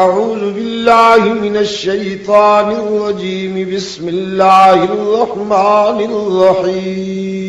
أعوذ بالله من الشيطان الرجيم بسم الله الرحمن الرحيم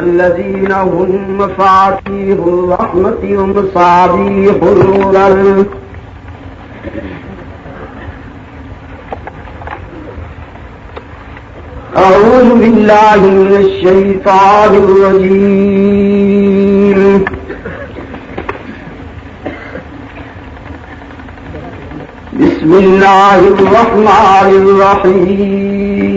الذين هم مفاتيح الرحمة ومصابيح الغرر أعوذ بالله من الشيطان الرجيم بسم الله الرحمن الرحيم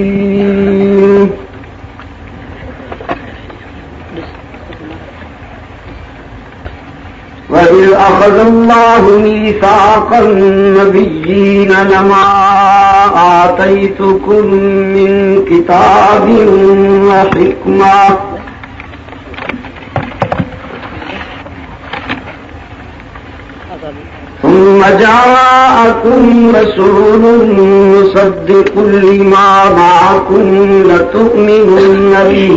وإذ أخذ الله ميثاق النبيين لما آتيتكم من كتاب وحكمة ثم جاءكم رسول مصدق لما معكم لتؤمنن به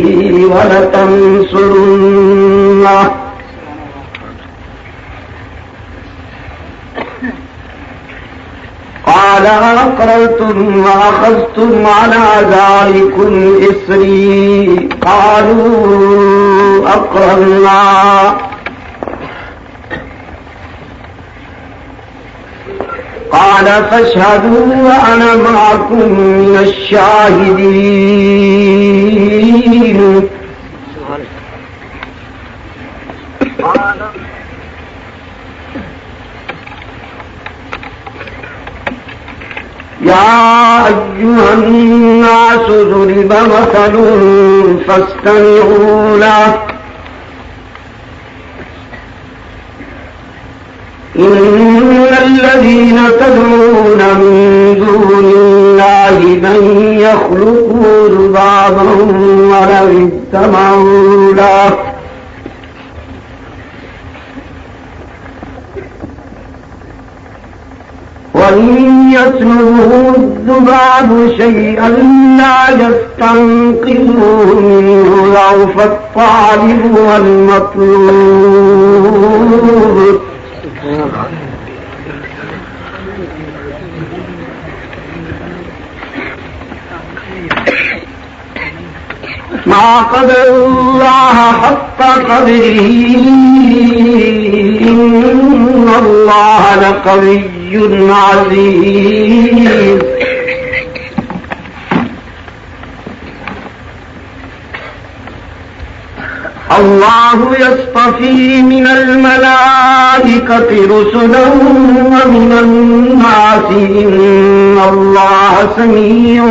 ولتنصرنه قال أقررتم وأخذتم على ذلكم إصري قالوا أقررنا قال فاشهدوا وأنا معكم من الشاهدين يا أيها الناس ضرب مثل فاستمعوا له إن الذين تدعون من دون الله لن يخلقوا ذبابا ولو اجتمعوا له وإن يسلبه الذباب شيئا لا يستنقذه منه ضعف الطالب والمطلوب ما قدر الله حق قدره إن الله لقوي عزيز الله يصطفي من الملائكة رسلا ومن الناس إن الله سميع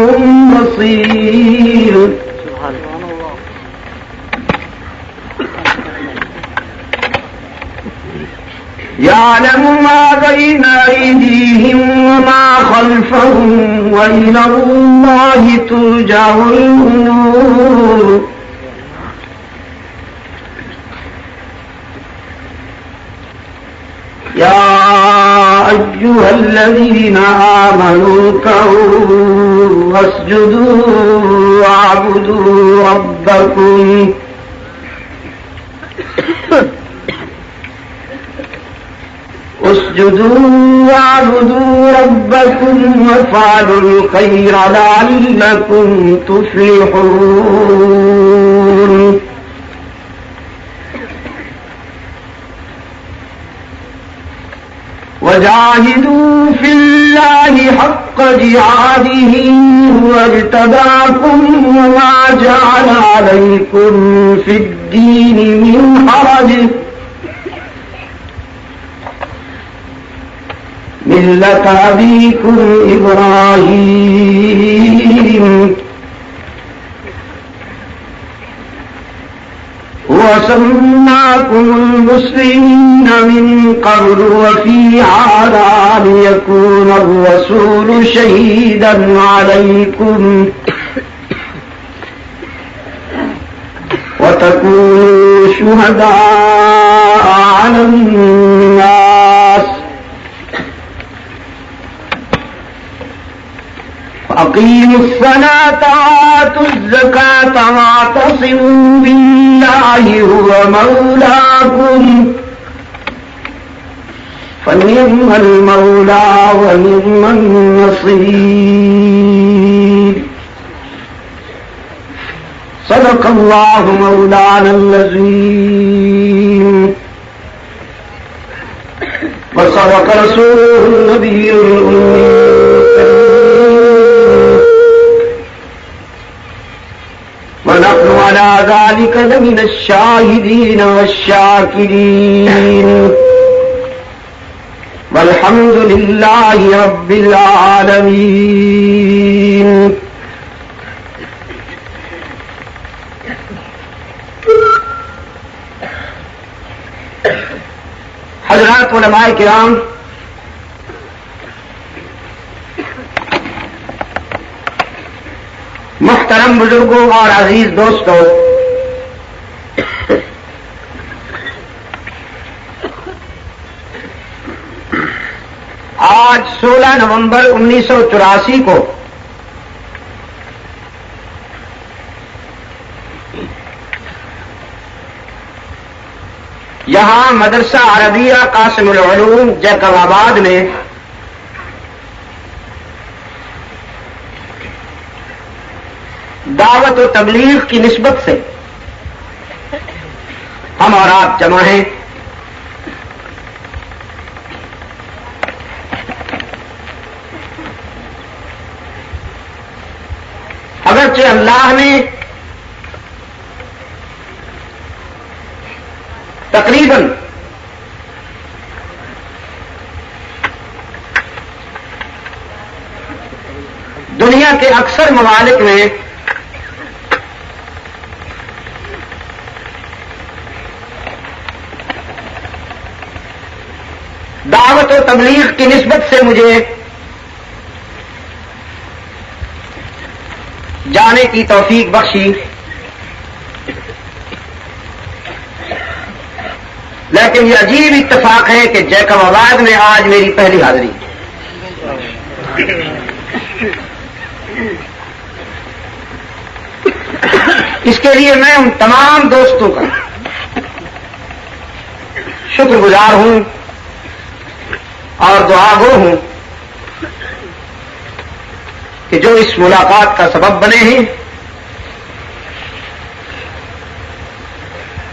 بصير يعلم ما بين أيديهم وما خلفهم وإلى الله ترجع الأمور يا أيها الذين آمنوا اركعوا واسجدوا واعبدوا ربكم اسجدوا واعبدوا ربكم وافعلوا الخير لعلكم تفلحون وجاهدوا في الله حق جهاده هو اجتباكم وما جعل عليكم في الدين الدين من حرج ملة أبيكم إبراهيم وسماكم المسلمين من قبل وفي هذا ليكون الرسول شهيدا عليكم وتكونوا شهداء على الناس فأقيموا الصلاة وآتوا الزكاة واعتصموا بالله هو مولاكم فنعم المولى ونعم النصير صدق الله مولانا العظيم وصدق رسوله النبي الأمي ونحن على ذلك لمن الشاهدين والشاكرين والحمد لله رب العالمين. حضرات علماء کرام، محترم بزرگوں اور عزیز دوستوں، آج 16 نومبر 1984 کو یہاں مدرسہ عربیہ قاسم العلوم جیکب آباد میں دعوت و تبلیغ کی نسبت سے ہم اور آپ جمع ہیں. اگرچہ اللہ نے تقریباً دنیا کے اکثر ممالک میں دعوت و تبلیغ کی نسبت سے مجھے جانے کی توفیق بخشی، لیکن یہ عجیب اتفاق ہے کہ جیکب آباد میں آج میری پہلی حاضری. اس کے لیے میں ان تمام دوستوں کا شکر گزار ہوں اور دعا گو ہوں کہ جو اس ملاقات کا سبب بنے ہیں،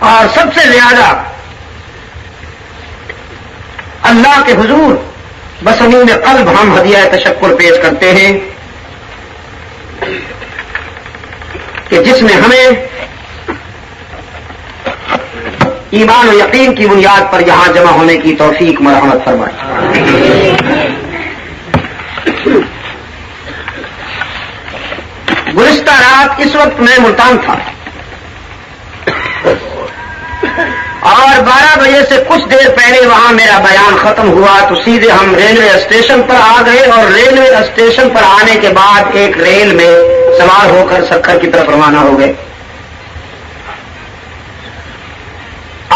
اور سب سے زیادہ اللہ کے حضور بصمیم قلب ہم ہدیہ تشکر پیش کرتے ہیں کہ جس نے ہمیں ایمان و یقین کی بنیاد پر یہاں جمع ہونے کی توفیق مرحمت فرمائے. گزشتہ رات اس وقت میں ملتان تھا اور 12 بجے سے کچھ دیر پہلے وہاں میرا بیان ختم ہوا تو سیدھے ہم ریلوے اسٹیشن پر آ گئے اور ریلوے اسٹیشن پر آنے کے بعد ایک ریل میں سوار ہو کر سکھر کی طرف روانہ ہو گئے.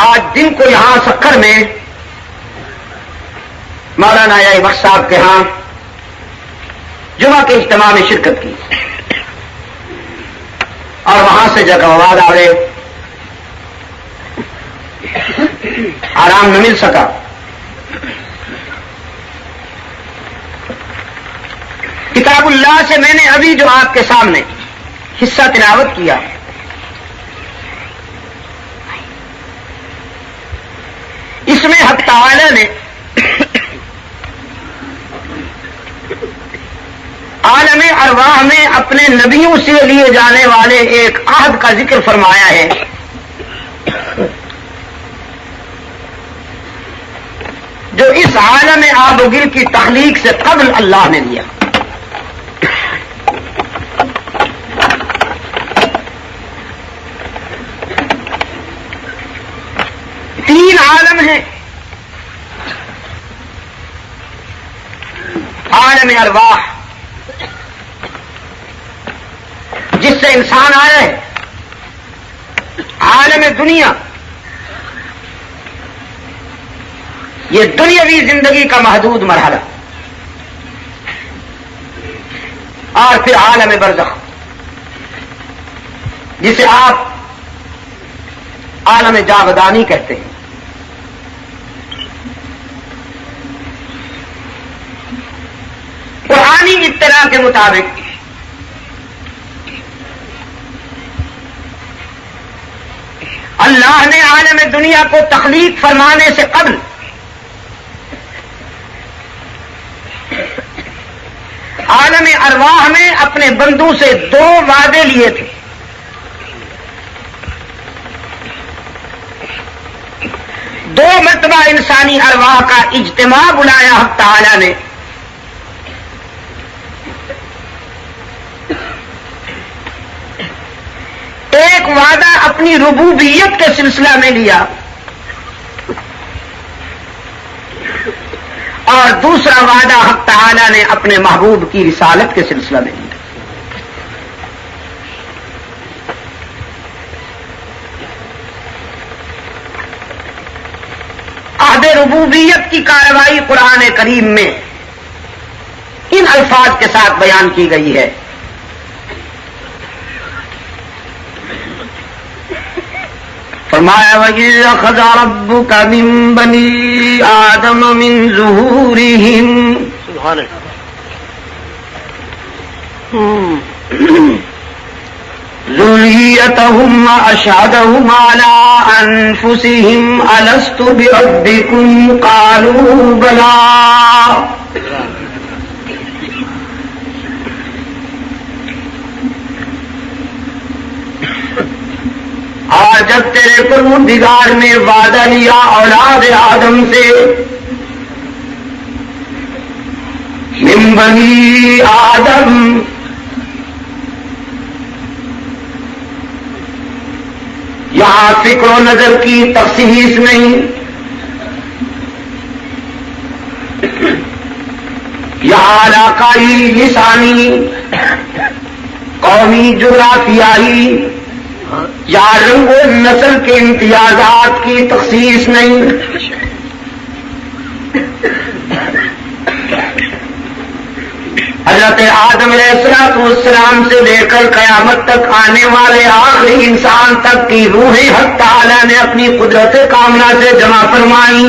آج دن کو یہاں سکھر میں مولانا یا بخش صاحب کے ہاں جمعہ کے اجتماع میں شرکت کی اور وہاں سے جیکب آباد آ گئے. آرام نہ مل سکا. کتاب اللہ سے میں نے ابھی جو آپ کے سامنے حصہ تلاوت کیا، اس میں حق تعالی نے عالم ارواح میں اپنے نبیوں سے لیے جانے والے ایک عہد کا ذکر فرمایا ہے اس عالم آب و گل کی تخلیق سے قبل اللہ نے دیا. تین عالم ہیں. عالم ارواح جس سے انسان آیا ہے. عالم دنیا یہ دنیاوی زندگی کا محدود مرحلہ. اور پھر عالم برزخ جسے آپ عالم جاودانی کہتے ہیں. قرآنی اطلاع کے مطابق اللہ نے عالم دنیا کو تخلیق فرمانے سے قبل عالم ارواح میں اپنے بندوں سے دو وعدے لیے تھے. دو مرتبہ انسانی ارواح کا اجتماع بلایا حق تعالی نے. ایک وعدہ اپنی ربوبیت کے سلسلہ میں لیا اور دوسرا وعدہ حق تعالی نے اپنے محبوب کی رسالت کے سلسلہ میں لیا. عہد ربوبیت کی کارروائی قرآن کریم میں ان الفاظ کے ساتھ بیان کی گئی ہے. فرمایا وَإِذْ أَخَذَ رَبُّكَ مِن بَنِي آدَمَ مِن ظُهُورِهِمْ ذُرِّيَّتَهُمْ وَأَشْهَدَهُمْ عَلَىٰ أَنفُسِهِمْ أَلَسْتُ بِرَبِّكُمْ قَالُوا بَلَىٰ. اور جب تیرے پروردگار نے وعدہ لیا اولاد آدم سے من بنی آدم، یہاں فکر و نظر کی تخصیص نہیں، یہاں علاقائی، لسانی، قومی، جغرافیائی یا رنگ و نسل کے امتیازات کی تخصیص نہیں. حضرت آدم علیہ السلام سے لے کر قیامت تک آنے والے آخری انسان تک کی روحیں حق تعالی نے اپنی قدرت کاملہ سے جمع فرمائی.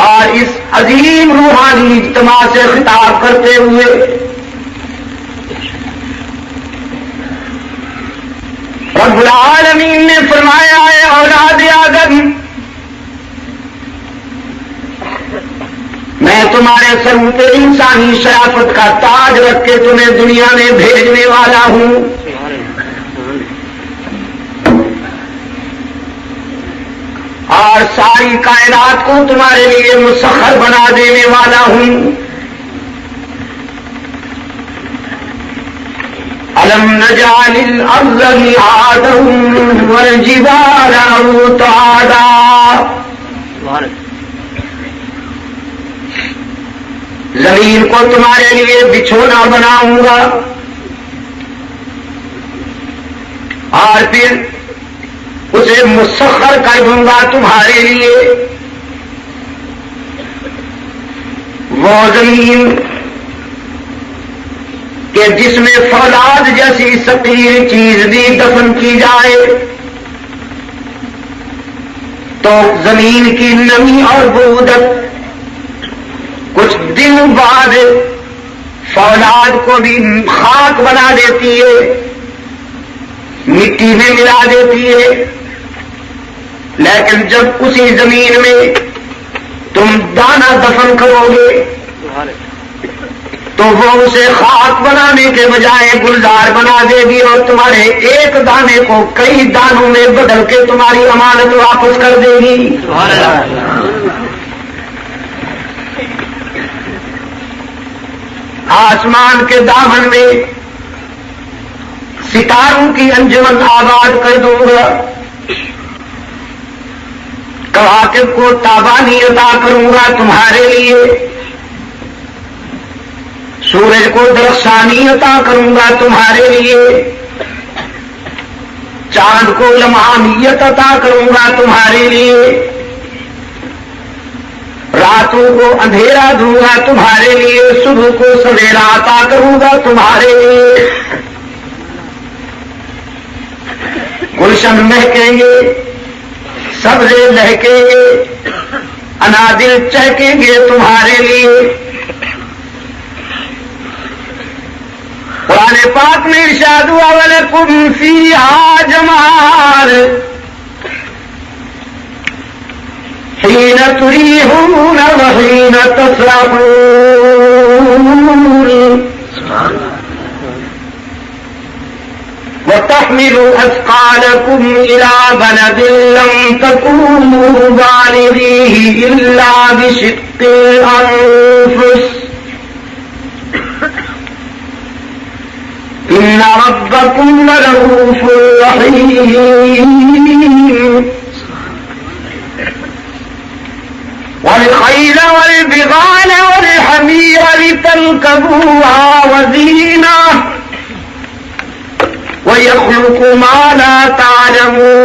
اور اس عظیم روحانی اجتماع سے خطاب کرتے ہوئے رب العالمین نے فرمایا ہے اولاد آدم، میں تمہارے سر پہ انسانی شرافت کا تاج رکھ کے تمہیں دنیا میں بھیجنے والا ہوں. اور ساری کائنات کو تمہارے لیے مسخر بنا دینے والا ہوں. أَلَمْ نَجْعَلِ الْأَرْضَ مِهَادًا وَالْجِبَالَ أَوْتَادًا. زمین کو تمہارے لیے بچھونا بناؤں گا اور پھر اسے مسخر کر دوں گا تمہارے لیے. وہ زمین کہ جس میں فولاد جیسی ثقیل چیز بھی دفن کی جائے تو زمین کی نمی اور بودت کچھ دن بعد فولاد کو بھی خاک بنا دیتی ہے، مٹی میں ملا دیتی ہے. لیکن جب اسی زمین میں تم دانہ دفن کرو گے تو وہ اسے خاک بنانے کے بجائے گلزار بنا دے گی اور تمہارے ایک دانے کو کئی دانوں میں بدل کے تمہاری امانت واپس کر دے گی. آسمان کے دامن میں ستاروں کی انجمن آباد کر دوں گا. کواکب کو تابانی عطا کروں گا تمہارے لیے. سورج کو درخشانی عطا کروں گا تمہارے لیے. چاند کو لمعانیت عطا کروں گا تمہارے لیے. راتوں کو اندھیرا دوں گا تمہارے لیے. صبح کو سویرا عطا کروں گا تمہارے لیے. گلشن مہکیں گے, سبزے لہکیں گے, انادل چہکیں گے تمہارے لیے. قرآن پاک میں ارشاد ہوا وَلَكُمْ فِيهَا جَمَالٌ حِينَ تُرِيحُونَ وَحِينَ تَسْرَحُونَ وَتَحْمِلُوا أَثْقَالَكُمْ إِلَى بَلَدٍ لَّمْ تَكُونُوا بَالِغِيهِ إِلَّا بِشِقِّ الْأَنفُسِ إِنَّ رَبَّكُمْ لَرَءُوفٌ رَحِيمٌ. وَالْخَيْلَ وَالْبِغَالَ وَالْحَمِيرَ لِتَرْكَبُوهَا وَزِينَةً وَيَخْلُقُ مَا لَا تَعْلَمُونَ.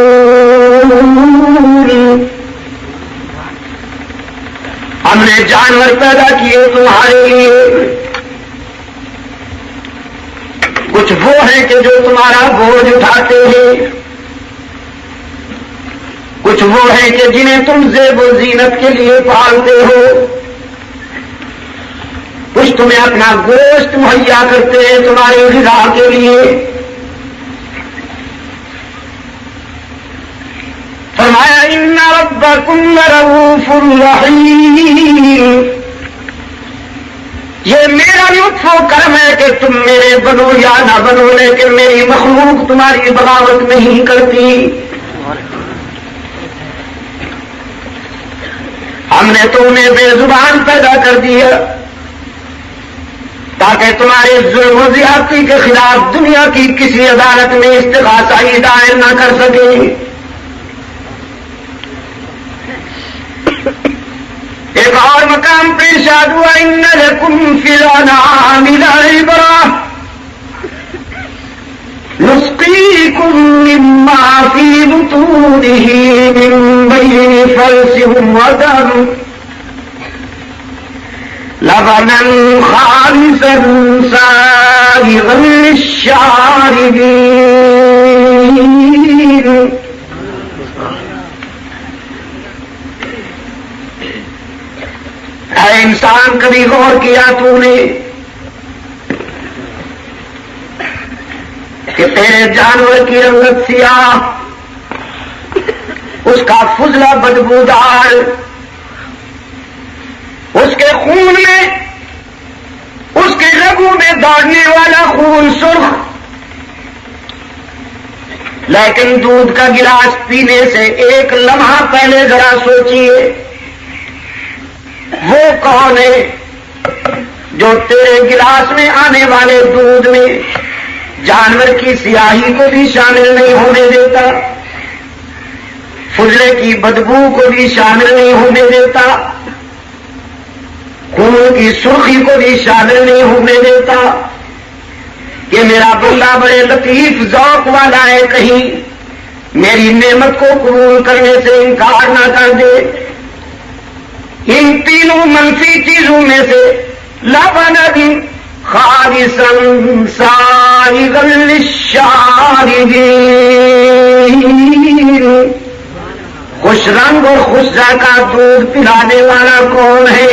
ہم نے جانور پیدا کیے تمہارے لیے. کچھ وہ ہیں کہ جو تمہارا بوجھ اٹھاتے ہیں. کچھ وہ ہیں کہ جنہیں تم زیب و زینت کے لیے پالتے ہو. کچھ تمہیں اپنا گوشت مہیا کرتے ہیں تمہاری غذا کے لیے. فرمایا ان ربکم لرؤوف رحیم. یہ میرا لطف و کرم ہے کہ تم میرے بنو یا نہ بنو, لیکن میری مخلوق تمہاری بغاوت نہیں کرتی. ہم نے تمہیں بے زبان پیدا کر دیا تاکہ تمہارے ظلم و زیادتی کے خلاف دنیا کی کسی عدالت میں استغاثائی دائر نہ کر سکے. ایک اور مقام پہ ارشاد ہوا ان لکم فی الانعام لعبرۃ نسقیکم مما فی بطونہ من بین فرث ودم لبنا خالصا سائغا للشاربین. اے انسان, کبھی غور کیا تو نے کہ تیرے جانور کی رنگت سیاہ, اس کا فضلہ بدبودار, اس کے خون میں, اس کے رگوں میں دوڑنے والا خون سرخ, لیکن دودھ کا گلاس پینے سے ایک لمحہ پہلے ذرا سوچیے وہ کون ہے جو تیرے گلاس میں آنے والے دودھ میں جانور کی سیاہی کو بھی شامل نہیں ہونے دیتا, فضلے کی بدبو کو بھی شامل نہیں ہونے دیتا, خون کی سرخی کو بھی شامل نہیں ہونے دیتا کہ میرا بندہ بڑے لطیف ذوق والا ہے, کہیں میری نعمت کو قبول کرنے سے انکار نہ کر دے. ان تینوں منفی چیزوں میں سے لبنا خالصا سائغا للشاربین. خوش رنگ اور خوش ذائقہ دودھ پلانے والا کون ہے؟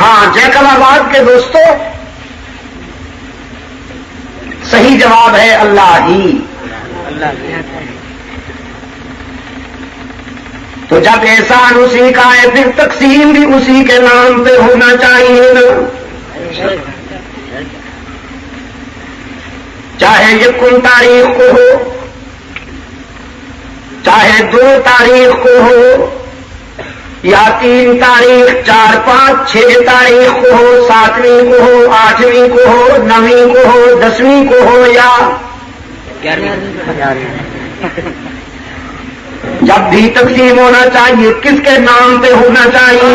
ہاں جیکل آباد کے دوستو, صحیح جواب ہے اللہ ہی. تو جب احسان اسی کا ہے پھر تقسیم بھی اسی کے نام پہ ہونا چاہیے نا. چاہے یکم تاریخ کو ہو، چاہے 2 تاریخ کو ہو، یا 3 تاریخ، 4، 5، 6 تاریخ کو ہو، 7ویں کو ہو، 8ویں کو ہو، 9ویں کو ہو، 10ویں کو ہو یا 11ویں، جب بھی تقسیم ہونا چاہیے کس کے نام پہ ہونا چاہیے؟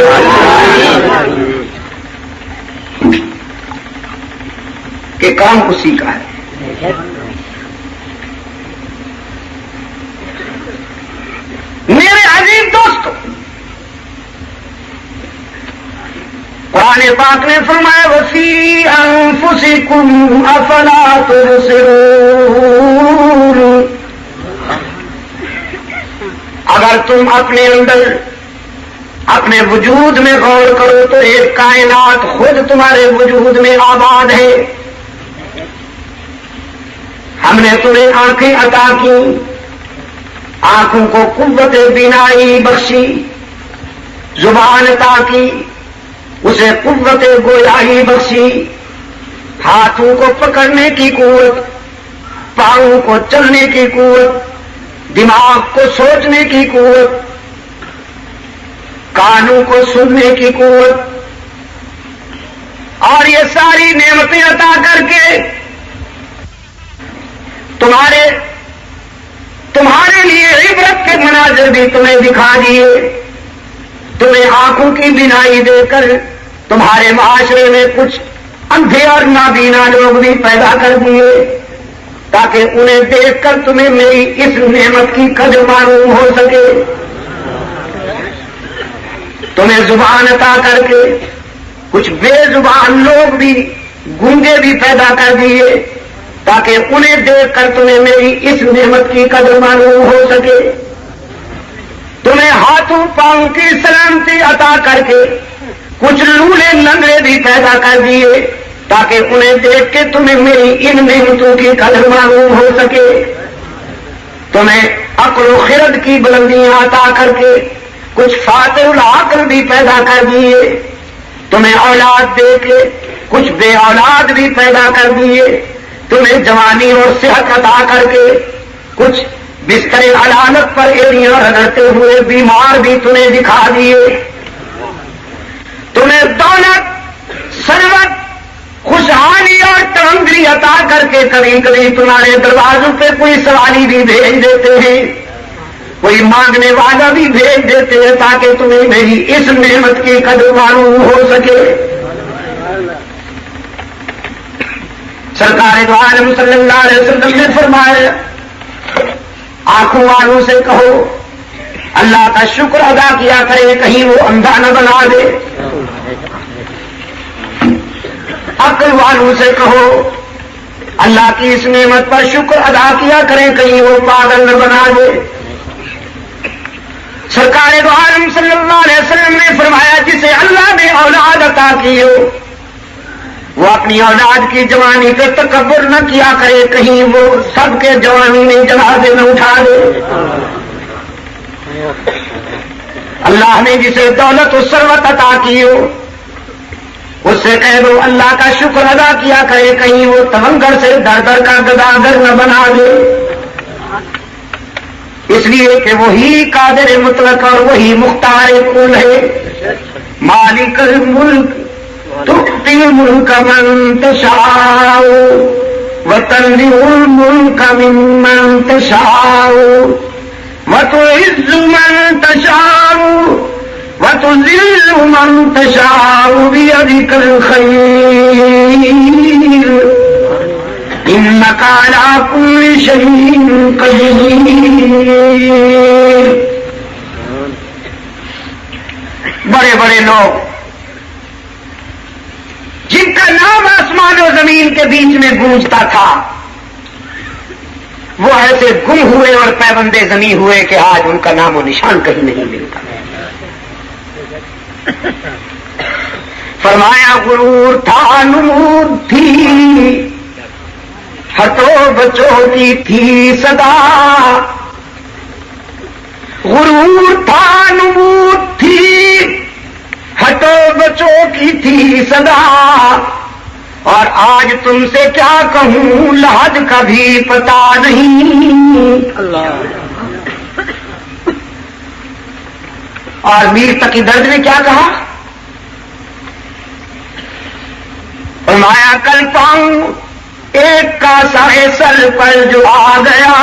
کہ کام اسی کا ہے. میرے عزیز دوستو، قرآن پاک نے فرمایا وَفِي أَنفُسِكُمْ أَفَلَا تُبْصِرُونَ. اگر تم اپنے اندر، اپنے وجود میں غور کرو تو ایک کائنات خود تمہارے وجود میں آباد ہے. ہم نے تمہیں آنکھیں عطا کی، آنکھوں کو قوت بینائی بخشی، زبان عطا کی، اسے قوت گویائی بخشی، ہاتھوں کو پکڑنے کی قوت، پاؤں کو چلنے کی قوت، دماغ کو سوچنے کی قوت، کانوں کو سننے کی قوت، اور یہ ساری نعمتیں عطا کر کے تمہارے لیے عبرت کے مناظر بھی تمہیں دکھا دیے. تمہیں آنکھوں کی بینائی دے کر تمہارے معاشرے میں کچھ اندھے اور نابینا لوگ بھی پیدا کر دیے تاکہ انہیں دیکھ کر تمہیں میری اس نعمت کی قدر معلوم ہو سکے. تمہیں زبان عطا کر کے کچھ بے زبان لوگ بھی، گونگے بھی پیدا کر دیے تاکہ انہیں دیکھ کر تمہیں میری اس نعمت کی قدر معلوم ہو سکے. تمہیں ہاتھوں پاؤں کی سلامتی عطا کر کے کچھ لولے لنگڑے بھی پیدا کر دیے تاکہ انہیں دیکھ کے تمہیں میری ان نعمتوں کی قدر معلوم ہو سکے. تمہیں عقل و خرد کی بلندیاں عطا کر کے کچھ فاتح العقل بھی پیدا کر دیے. تمہیں اولاد دے کے کچھ بے اولاد بھی پیدا کر دیے. تمہیں جوانی اور صحت عطا کر کے کچھ بستر علالت پر ایڑیاں رگڑتے ہوئے بیمار بھی تمہیں دکھا دیے. تمہیں دولت، ثروت، خوشحالی اور ترنگری عطا کر کے کبھی کبھی تمہارے دروازوں پہ کوئی سوالی بھی بھیج دیتے ہیں، کوئی مانگنے والا بھی بھیج دیتے ہیں تاکہ تمہیں میری اس نعمت کی قدر معلوم ہو سکے. سرکار دو عالم صلی اللہ علیہ وسلم نے فرمایا آنکھوں والوں سے کہو اللہ کا شکر ادا کیا کرے، کہیں وہ اندھا نہ بنا دے. عقل والوں سے کہو اللہ کی اس نعمت پر شکر ادا کیا کریں، کہیں وہ پاگل نہ بنا دے. سرکار دو عالم صلی اللہ علیہ وسلم نے فرمایا جسے اللہ نے اولاد عطا کی ہو وہ اپنی اولاد کی جوانی پہ تکبر نہ کیا کرے، کہیں وہ سب کے جوانی میں جنازے نہ اٹھا دے. اللہ نے جسے دولت و ثروت عطا کی ہو اس سے کہہ دو اللہ کا شکر ادا کیا کرے، کہیں وہ تمنگر سے در در کا گداگر نہ بنا دے. اس لیے کہ وہی قادر مطلق اور وہی مختار کل ہے. مالک الملک تؤتی الملک من تشاء وتنزع الملک ممن تشاء وتعز من تشاء وتذل من تشاء بيدك الخير انك على كل شيء قدير. بڑے بڑے لوگ جن کا نام آسمان و زمین کے بیچ میں گونجتا تھا وہ ایسے گم ہوئے اور پیوندے زمیں ہوئے کہ آج ان کا نام و نشان کہیں نہیں ملتا. فرمایا غرور تھا، نمود تھی، ہٹو بچوں کی تھی صدا، غرور تھا، نمود تھی، ہٹو بچوں کی تھی صدا، اور آج تم سے کیا کہوں لحد کا بھی پتا نہیں۔ اللہ۔ اور میر تقی درد نے کیا کہا؟ فرمایا کل پاؤں ایک کا سائے سر پر جو آ گیا،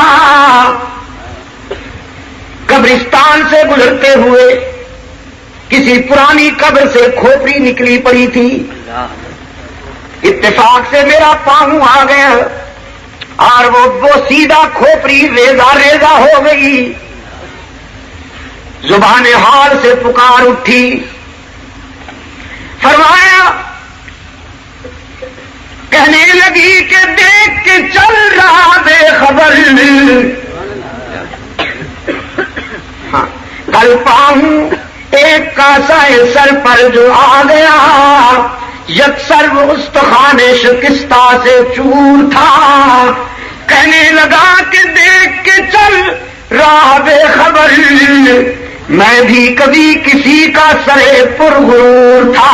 قبرستان سے گزرتے ہوئے کسی پرانی قبر سے کھوپڑی نکلی پڑی تھی، اتفاق سے میرا پاؤں آ گیا اور وہ سیدھا کھوپڑی ریزہ ریزہ ہو گئی۔ زبان حال سے پکار اٹھی، فرمایا کہنے لگی کہ دیکھ کے چل رہا بے خبر، ہاں کل پاؤں ایک کا سائے سر پر جو آ گیا، یکسر وہ استخوان شکستہ سے چور تھا، کہنے لگا کہ دیکھ کے چل رہا بے خبر، میں بھی کبھی کسی کا سرے پر غرور تھا۔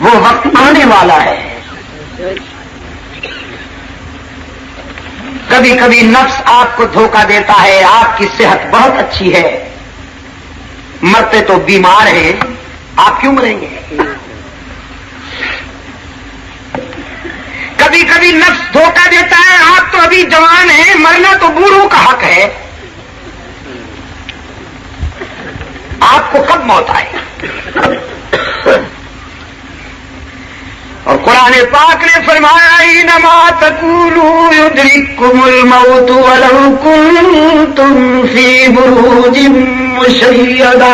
وہ وقت آنے والا ہے، کبھی کبھی نفس آپ کو دھوکہ دیتا ہے، آپ کی صحت بہت اچھی ہے، مرتے تو بیمار ہیں، آپ کیوں مریں گے؟ کبھی کبھی نفس دھوکہ دیتا ہے، آپ تو ابھی جوان ہیں، مرنا تو بوڑھوں کا حق ہے، آپ کو کب موت آئے؟ اور قرآن پاک نے فرمایا انما تقولوا یدرککم الموت ولو کنتم فی بروج مشیدہ۔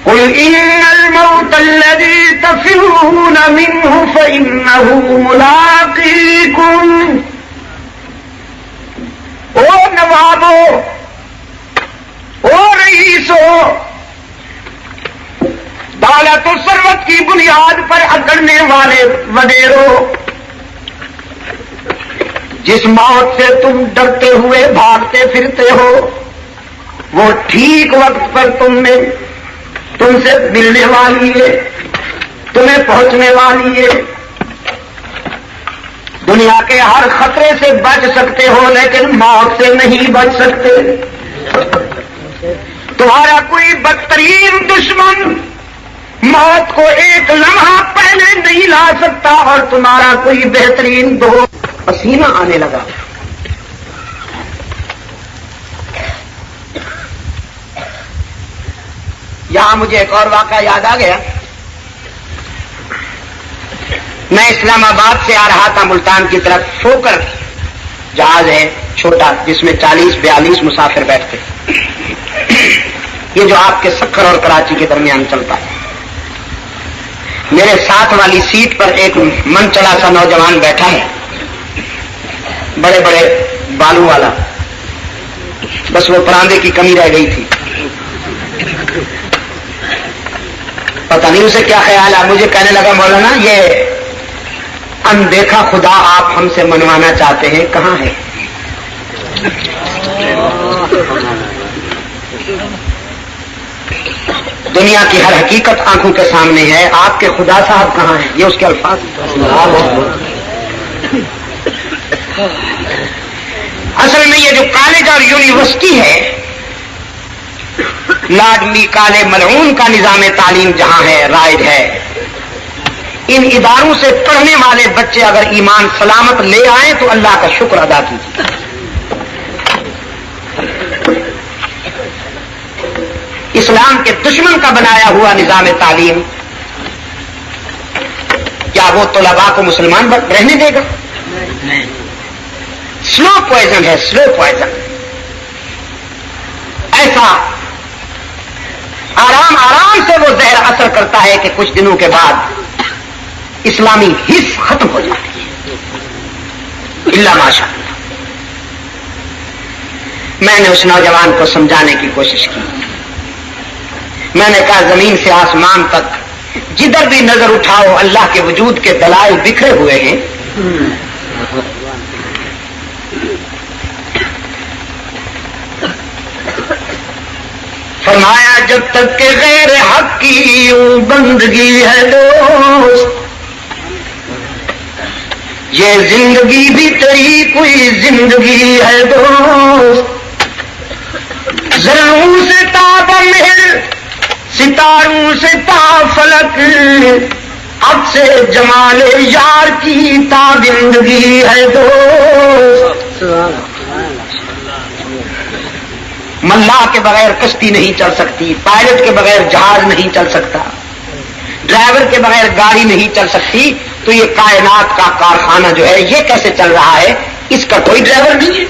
قل ان الموت الذی تفرون منه فانه ملاقیکم۔ او نوابو، او رئیسو، دولت و ثروت کی بنیاد پر اکڑنے والے وڈیروں، جس موت سے تم ڈرتے ہوئے بھاگتے پھرتے ہو، وہ ٹھیک وقت پر تم سے ملنے والی ہے، تمہیں پہنچنے والی ہے۔ دنیا کے ہر خطرے سے بچ سکتے ہو لیکن موت سے نہیں بچ سکتے۔ تمہارا کوئی بدترین دشمن موت کو ایک لمحہ پہلے نہیں لا سکتا، اور تمہارا کوئی بہترین دوست۔ پسینہ آنے لگا، یہاں مجھے ایک اور واقعہ یاد آ گیا۔ میں اسلام آباد سے آ رہا تھا ملتان کی طرف، فوکر جہاز ہے چھوٹا جس میں 40-42 مسافر بیٹھتے، یہ جو آپ کے سکھر اور کراچی کے درمیان چلتا ہے۔ میرے ساتھ والی سیٹ پر ایک من چلا سا نوجوان بیٹھا ہے، بڑے بڑے بالوں والا، بس وہ پراندے کی کمی رہ گئی تھی، پتہ نہیں اسے کیا خیال ہے۔ مجھے کہنے لگا مولانا یہ اندیکھا خدا آپ ہم سے منوانا چاہتے ہیں، کہاں ہے؟ دنیا کی ہر حقیقت آنکھوں کے سامنے ہے، آپ کے خدا صاحب کہاں ہیں؟ یہ اس کے الفاظ۔ اصل میں یہ جو کالج اور یونیورسٹی ہے، لارڈ میکالے ملعون کا نظام تعلیم جہاں ہے، رائج ہے، ان اداروں سے پڑھنے والے بچے اگر ایمان سلامت لے آئیں تو اللہ کا شکر ادا کیجیے۔ اسلام کے دشمن کا بنایا ہوا نظام تعلیم کیا وہ طلباء کو مسلمان رہنے دے گا؟ سلو پوائزن ہے، سلو پوائزن۔ ایسا آرام آرام سے وہ زہر اثر کرتا ہے کہ کچھ دنوں کے بعد اسلامی حص ختم ہو جاتی ہے، اللہ ماشاء اللہ۔ میں نے اس نوجوان کو سمجھانے کی کوشش کی، میں نے کہا زمین سے آسمان تک جدھر بھی نظر اٹھاؤ اللہ کے وجود کے دلائل بکھرے ہوئے ہیں، فرمایا جب تک کہ غیر حق کی یوں بندگی ہے دوست، یہ زندگی بھی تیری کوئی زندگی ہے دوست، ذروں سے تاب مہر ستاروں سے تا فلک، اب سے جمال یار کی تابندگی ہے دوست۔ ملا کے بغیر کشتی نہیں چل سکتی، پائلٹ کے بغیر جہاز نہیں چل سکتا، ڈرائیور کے بغیر گاڑی نہیں چل سکتی، تو یہ کائنات کا کارخانہ جو ہے یہ کیسے چل رہا ہے؟ اس کا کوئی ڈرائیور نہیں ہے۔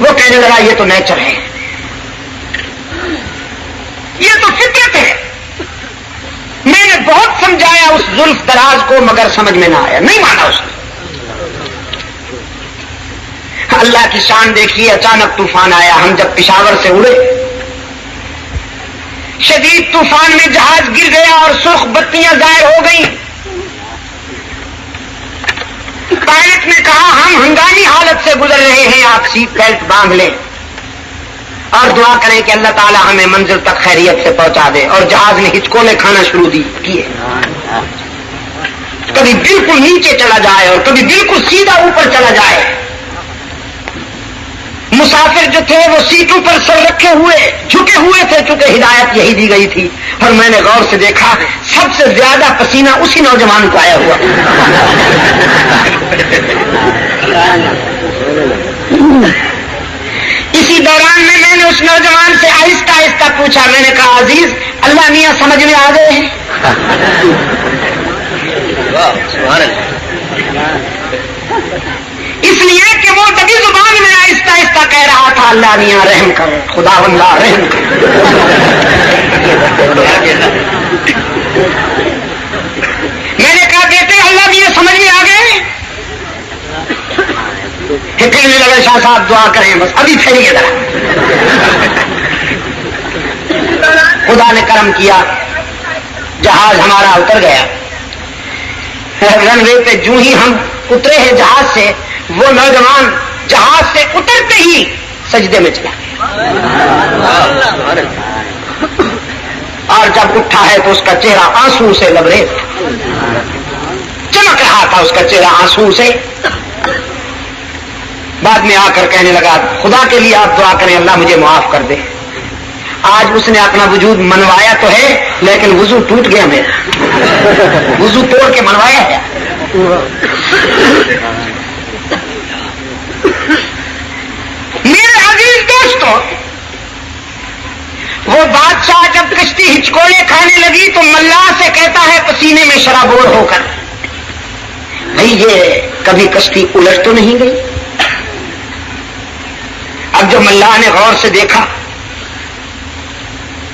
وہ کہنے لگا یہ تو نیچر ہے، یہ تو فطرت ہے۔ میں نے بہت سمجھایا اس زلف دراز کو مگر سمجھ میں نہ آیا، نہیں مانا اس نے۔ اللہ کی شان دیکھیے، اچانک طوفان آیا، ہم جب پشاور سے اڑے شدید طوفان میں جہاز گر گیا اور سرخ بتیاں ظاہر ہو گئیں۔ پائلٹ نے کہا ہم ہنگامی حالت سے گزر رہے ہیں، آپ سیٹ بیلٹ باندھ لیں اور دعا کریں کہ اللہ تعالی ہمیں منزل تک خیریت سے پہنچا دے۔ اور جہاز نے ہچکولے کھانا شروع کیے، کبھی بالکل نیچے چلا جائے اور کبھی بالکل سیدھا اوپر چلا جائے۔ مسافر جو تھے وہ سیٹوں پر سر رکھے ہوئے جھکے ہوئے تھے، چونکہ ہدایت یہی دی گئی تھی۔ اور میں نے غور سے دیکھا سب سے زیادہ پسینہ اسی نوجوان کو آیا ہوا۔ اسی دوران میں نے اس نوجوان سے آہستہ آہستہ پوچھا، میں نے کہا عزیز اللہ میاں سمجھ میں آ گئے ہیں؟ اس لیے کہ وہ دبی زبان میں آہستہ آہستہ کہہ رہا تھا اللہ میاں رحم کر، خدا اللہ رحم کر۔ میں نے کہا بیٹے اللہ میاں سمجھ میں آ گئے؟ کہنے لگے شاہ صاحب دعا کریں بس ابھی پھیریے ذرا۔ خدا نے کرم کیا، جہاز ہمارا اتر گیا۔ رن وے پہ جو ہی ہم اترے ہیں جہاز سے، وہ نوجوان جہاز سے اترتے ہی سجدے میں چلا گیا، اور جب اٹھا ہے تو اس کا چہرہ آنسو سے لبریز تھا، چمک رہا تھا اس کا چہرہ آنسو سے۔ بعد میں آ کر کہنے لگا خدا کے لیے آپ دعا کریں اللہ مجھے معاف کر دے۔ آج اس نے اپنا وجود منوایا تو ہے لیکن وضو ٹوٹ گیا میرا، وضو توڑ کے منوایا ہے۔ میرے عزیز دوستوں، وہ بادشاہ جب کشتی ہچکولے کھانے لگی تو ملاح سے کہتا ہے پسینے میں شرابور ہو کر، بھئی یہ کبھی کشتی الٹ تو نہیں گئی؟ اب جو ملاح نے غور سے دیکھا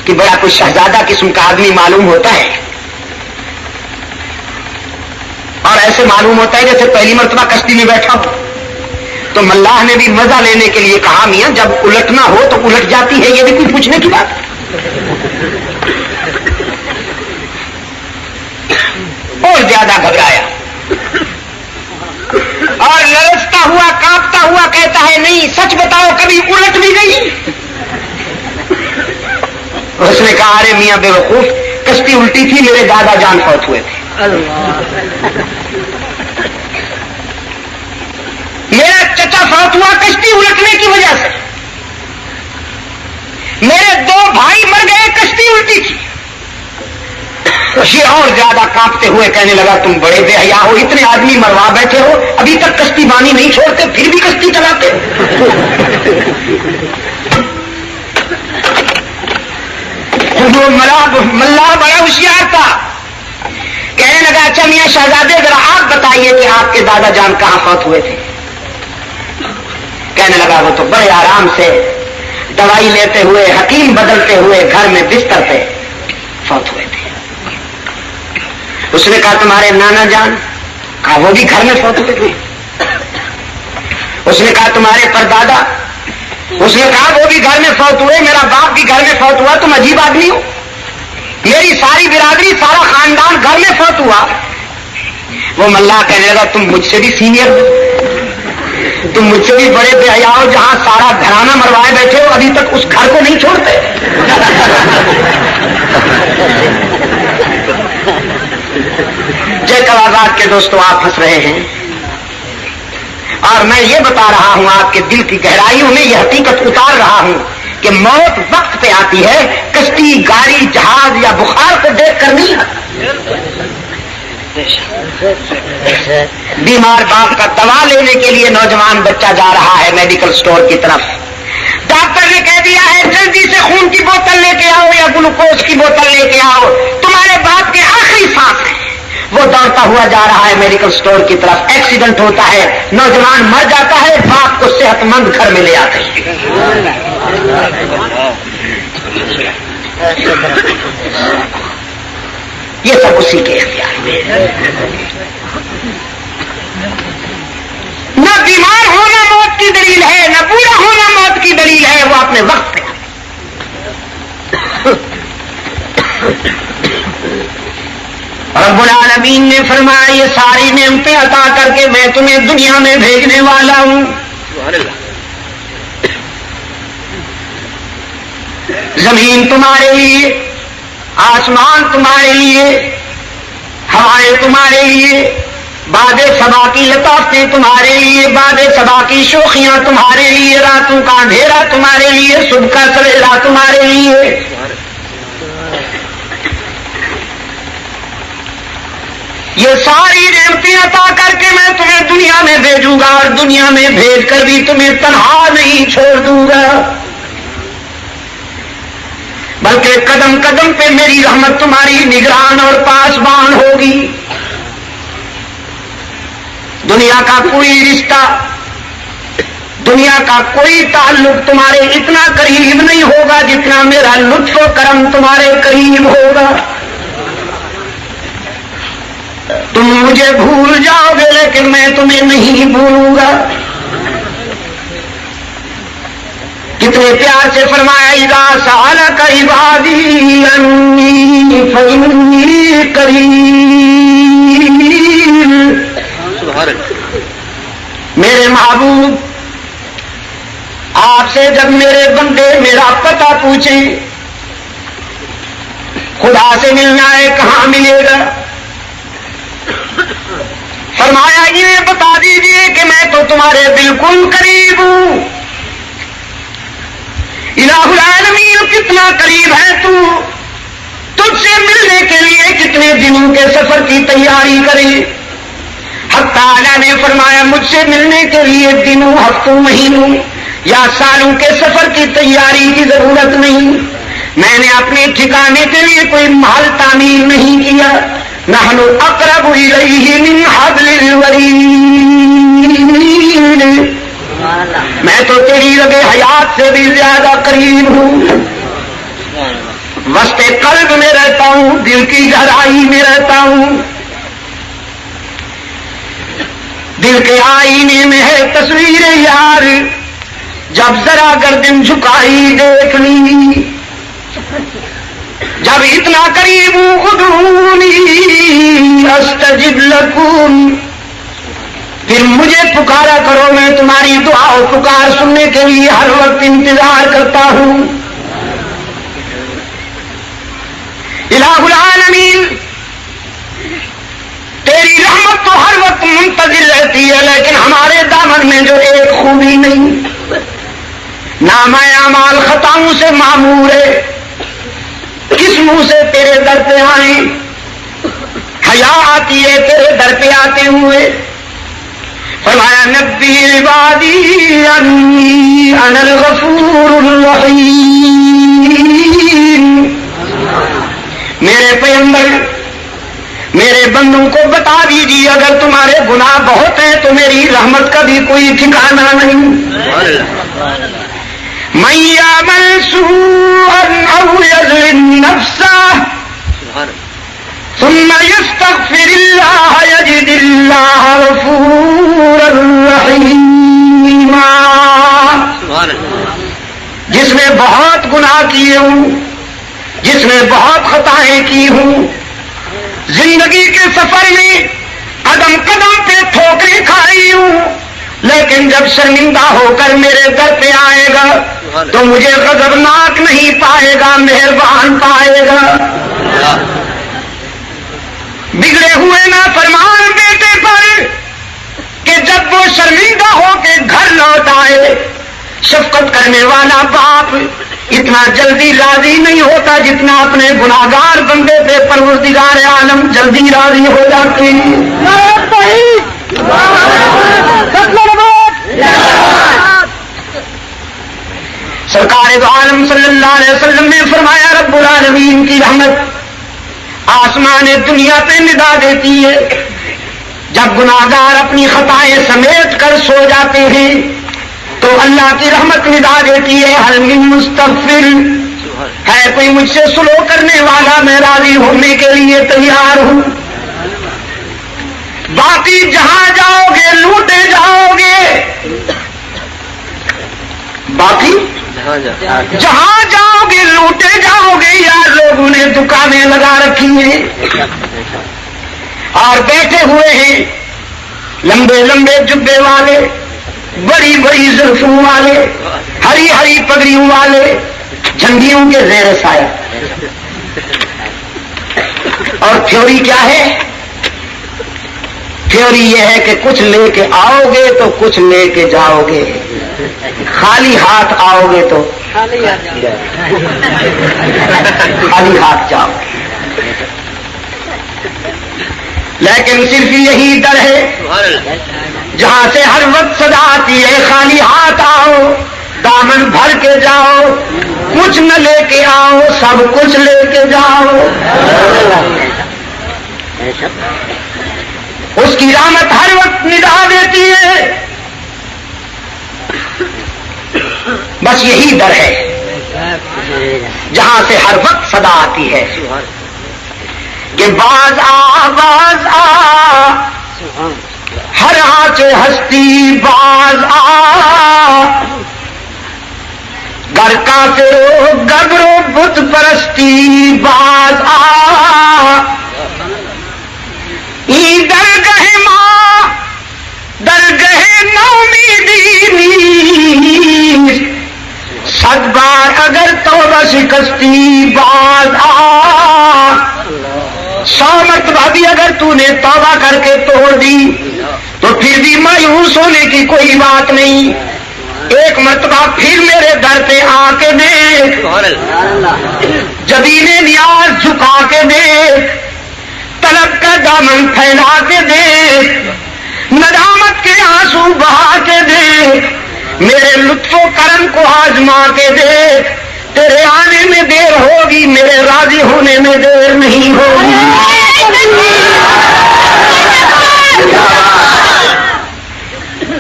کہ بڑا کوئی شہزادہ قسم کا آدمی معلوم ہوتا ہے، اور ایسے معلوم ہوتا ہے جیسے پہلی مرتبہ کشتی میں بیٹھا ہو، تو ملاح نے بھی مزہ لینے کے لیے کہا میاں جب الٹنا ہو تو الٹ جاتی ہے، یہ بھی کوئی پوچھنے کی بات۔ اور زیادہ گھبرایا اور لرزتا ہوا کانپتا ہوا کہتا ہے نہیں سچ بتاؤ کبھی الٹ بھی گئی؟ اس نے کہا ارے میاں بے وقوف، کشتی الٹی تھی میرے دادا جان فوت ہوئے تھے، میرا چچا فوت ہوا کشتی الٹنے کی وجہ سے، میرے 2 بھائی مر گئے کشتی الٹی تھی۔ یہ اور زیادہ کانپتے ہوئے کہنے لگا تم بڑے بے حیا ہو، اتنے آدمی مروا بیٹھے ہو ابھی تک کشتی بانی نہیں چھوڑتے پھر بھی کشتی چلاتے ہو۔ ملا بڑا ہوشیار تھا، کہنے لگا اچھا میاں شہزادے ذرا آپ بتائیے کہ آپ کے دادا جان کہاں فوت ہوئے تھے؟ کہنے لگا وہ تو بڑے آرام سے دوائی لیتے ہوئے حکیم بدلتے ہوئے گھر میں بستر پہ فوت ہوئے تھے۔ اس نے کہا تمہارے نانا جان؟ کہا وہ بھی گھر میں فوت ہوئے تھے۔ اس نے کہا تمہارے پردادا؟ اس نے کہا وہ بھی گھر میں فوت ہوئے، میرا باپ بھی گھر میں فوت ہوا، تم عجیب آدمی ہو، میری ساری برادری سارا خاندان گھر میں فوت ہوا. وہ ملا کہنے لگا تم مجھ سے بھی سینئر ہو, تم مجھ سے بھی بڑے بے حیا ہو, جہاں سارا گھرانہ مروائے بیٹھے ہو ابھی تک اس گھر کو نہیں چھوڑتے. جے آزاد کے دوستوں آپ ہنس رہے ہیں اور میں یہ بتا رہا ہوں آپ کے دل کی گہرائیوں میں یہ حقیقت اتار رہا ہوں کہ موت وقت پہ آتی ہے, کشتی گاڑی جہاز یا بخار کو دیکھ کر نہیں آتی. بیمار باپ کا دوا لینے کے لیے نوجوان بچہ جا رہا ہے میڈیکل سٹور کی طرف. ڈاکٹر نے کہہ دیا ہے جلدی سے خون کی بوتل لے کے آؤ یا گلوکوز کی بوتل لے کے آؤ, تمہارے باپ کے آخری سانس ہیں. وہ دوڑتا ہوا جا رہا ہے میڈیکل سٹور کی طرف. ایکسیڈنٹ ہوتا ہے, نوجوان مر جاتا ہے, باپ کو صحت مند گھر میں لے آتے ہیں. یہ سب اسی کے اختیار میں. نہ بیمار ہونا موت کی دلیل ہے, نہ بوڑھا ہونا موت کی دلیل ہے, وہ اپنے وقت پہ. رب العالمین نے فرمایا یہ ساری نعمتیں عطا کر کے میں تمہیں دنیا میں بھیجنے والا ہوں. زمین تمہارے لیے, آسمان تمہارے لیے, ہوائیں تمہارے لیے, باد صبا کی لطافتیں تمہارے لیے, باد صبا کی شوخیاں تمہارے لیے, راتوں کا اندھیرا تمہارے لیے, صبح کا سویرا تمہارے لیے. یہ ساری نعمتیں عطا کر کے میں تمہیں دنیا میں بھیجوں گا اور دنیا میں بھیج کر بھی تمہیں تنہا نہیں چھوڑ دوں گا, بلکہ قدم قدم پہ میری رحمت تمہاری نگران اور پاسبان ہوگی. دنیا کا کوئی رشتہ, دنیا کا کوئی تعلق تمہارے اتنا قریب نہیں ہوگا جتنا میرا لطف و کرم تمہارے قریب ہوگا. تم مجھے بھول جاؤ گے لیکن میں تمہیں نہیں بھولوں گا. کتنے پیار سے فرمایا اذا سألک عبادی انی فإنی قریب. میرے محبوب آپ سے جب میرے بندے میرا پتہ پوچھیں, خدا سے ملنا ہے کہاں ملے گا, فرمایا یہ بتا دیجئے کہ میں تو تمہارے بالکل قریب ہوں. الہ العالمین کتنا قریب ہے تو, تجھ سے ملنے کے لیے کتنے دنوں کے سفر کی تیاری کرے. حق تعالیٰ نے فرمایا مجھ سے ملنے کے لیے دنوں, ہفتوں, مہینوں یا سالوں کے سفر کی تیاری کی ضرورت نہیں. میں نے اپنے ٹھکانے کے لیے کوئی محل تعمیر نہیں کیا. نحن اقرب الیہ من حبل الورید. میں تو تیری رگ حیات سے بھی زیادہ قریب ہوں. وسط قلب میں رہتا ہوں, دل کی گہرائی میں رہتا ہوں. دل کے آئینے میں ہے تصویر یار, جب ذرا گردن جھکائی دیکھ لی. جب اتنا قریب ہوں ادعونی استجب لکم, پھر مجھے پکارا کرو, میں تمہاری دعا و پکار سننے کے لیے ہر وقت انتظار کرتا ہوں. الہ العالمین تیری رحمت تو ہر وقت منتظر رہتی ہے, لیکن ہمارے دامن میں جو ایک خوبی نہیں, نام اعمال خطاؤں سے معمور ہے. کس منہ سے تیرے در پہ آئیں, حیا آتی ہے تیرے در پہ آتے ہوئے. فرمایا نبی عبادی انی انا الغفور الرحیم. میرے پیغمبر میرے بندوں کو بتا دیجیے اگر تمہارے گناہ بہت ہیں تو میری رحمت کا بھی کوئی ٹھکانہ نہیں. من یعمل سوءا او یظلم نفسہ ثم یستغفر اللہ یجد اللہ غفورا رحیما. جس نے بہت گناہ کیے ہوں, جس جس نے بہت خطائیں کی ہوں، زندگی کے سفر میں قدم قدم پہ ٹھوکریں کھائی ہوں، لیکن جب شرمندہ ہو کر میرے در پہ آئے گا تو مجھے غضبناک نہیں پائے گا، مہربان پائے گا۔ بگڑے ہوئے نافرمان بیٹے پر کہ جب وہ شرمندہ ہو کے گھر لوٹ آئے، شفقت کرنے والا باپ اتنا جلدی راضی نہیں ہوتا جتنا اپنے گناہگار بندے پہ پروردگار عالم جلدی راضی ہو جاتے ہیں۔ سرکار دو عالم صلی اللہ علیہ وسلم نے فرمایا رب العالمین کی رحمت آسمان دنیا پہ ندا دیتی ہے، جب گناہگار اپنی خطائیں سمیٹ کر سو جاتے ہیں تو اللہ کی رحمت ندا دیتی ہے حل من مستغفر، ہے کوئی مجھ سے سلو کرنے والا، میں راضی ہونے کے لیے تیار ہوں۔ باقی جہاں جاؤ گے لوٹے جاؤ گے، باقی جہاں جاؤ گے لوٹے جاؤ گے، یار لوگوں نے دکانیں لگا رکھی ہیں اور بیٹھے ہوئے ہیں لمبے لمبے جبے والے، بڑی بڑی زلفوں والے، ہری ہری پگڑیوں والے، جھنڈیوں کے زیر سایہ، اور تھیوری کیا ہے؟ تھیوری یہ ہے کہ کچھ لے کے آؤ گے تو کچھ لے کے جاؤ گے، خالی ہاتھ آؤ گے تو خالی ہاتھ جاؤ گے۔ لیکن صرف یہی در ہے جہاں سے ہر وقت صدا آتی ہے خالی ہاتھ آؤ، دامن بھر کے جاؤ، کچھ نہ لے کے آؤ، سب کچھ لے کے جاؤ۔ اس کی رحمت ہر وقت ندا دیتی ہے، بس یہی در ہے جہاں سے ہر وقت صدا آتی ہے کہ باز آ ہر آنچ ہستی باز آ، گر کا تیرو گبرو بت پرستی باز آ، ای درگہ ماں درگہ نومیدی نیز، صد بار اگر توبہ شکستی باز آ، 100 مرتبہ بھی اگر تو نے توبہ کر کے توڑ دی تو پھر بھی مایوس ہونے کی کوئی بات نہیں، ایک مرتبہ پھر میرے در پہ آ کے دیکھ، جبین نیاز جھکا کے دیکھ، طلب کا دامن پھیلا کے دیکھ، ندامت کے آنسو بہا کے دیکھ، میرے لطف و کرم کو آزما کے دیکھ، تیرے آنے میں دیر ہوگی، میرے راضی ہونے میں دیر نہیں ہوگی۔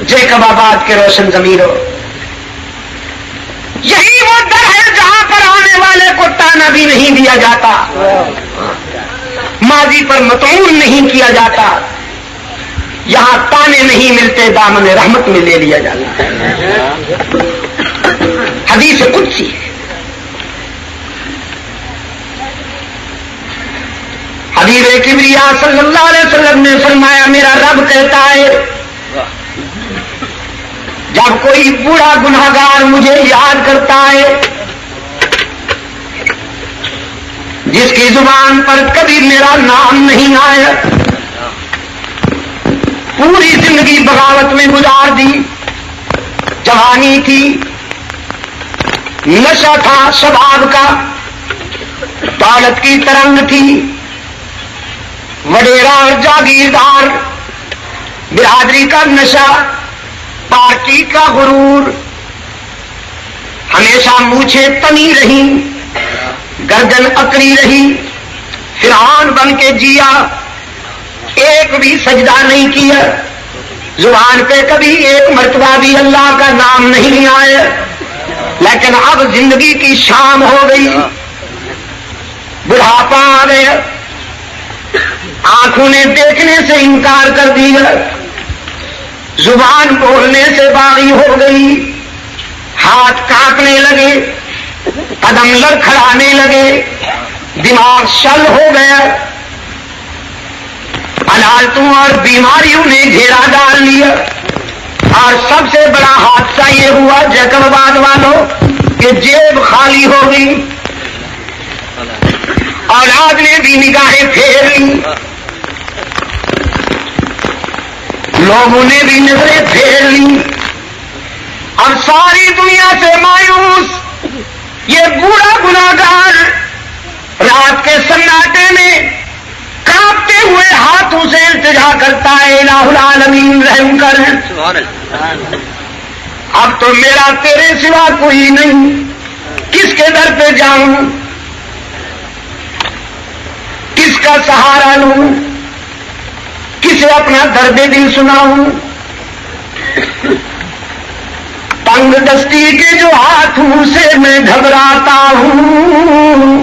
جیکب آباد کے روشن ضمیروں، یہی وہ در ہے جہاں پر آنے والے کو تانا بھی نہیں دیا جاتا، ماضی پر مطعون نہیں کیا جاتا، یہاں تانے نہیں ملتے، دامن رحمت میں لے لیا جاتا ہے۔ حدیث قدسی ہے، حبیب کبریا صلی اللہ علیہ وسلم نے فرمایا میرا رب کہتا ہے جب کوئی بوڑھا گناہگار مجھے یاد کرتا ہے، جس کی زبان پر کبھی میرا نام نہیں آیا، پوری زندگی بغاوت میں گزار دی، جوانی تھی، نشہ تھا شباب کا، دولت کی ترنگ تھی، وڈیرا اور جاگیردار، برادری کا نشہ، پارٹی کا غرور، ہمیشہ مونچھیں تنی رہی، گردن اکڑی رہی، فرعون بن کے جیا، ایک بھی سجدہ نہیں کیا، زبان پہ کبھی ایک مرتبہ بھی اللہ کا نام نہیں آیا، لیکن اب زندگی کی شام ہو گئی، بڑھاپا آ گیا، آنکھوں نے دیکھنے سے انکار کر دیا، زبان بولنے سے باغی ہو گئی، ہاتھ کانپنے لگے، قدم لڑکھڑانے لگے، دماغ شل ہو گیا، علالتوں اور بیماریوں نے گھیرا ڈال لیا، اور سب سے بڑا حادثہ یہ ہوا جیکب آباد والوں کہ جیب خالی ہو گئی، اولاد نے بھی نگاہیں پھیر لی، لوگوں نے بھی نظریں پھیر لی، اور ساری دنیا سے مایوس یہ بوڑھا گناہگار رات کے سناٹے میں کانپتے ہوئے ہاتھوں سے التجا کرتا ہے، الہ العالمین رحم کر، اب تو میرا تیرے سوا کوئی نہیں، کس کے در پہ جاؤں، کس کا سہارا لوں، کسے اپنا درد دل سناؤں، تنگ دستی کے جو ہاتھوں سے میں گھبراتا ہوں،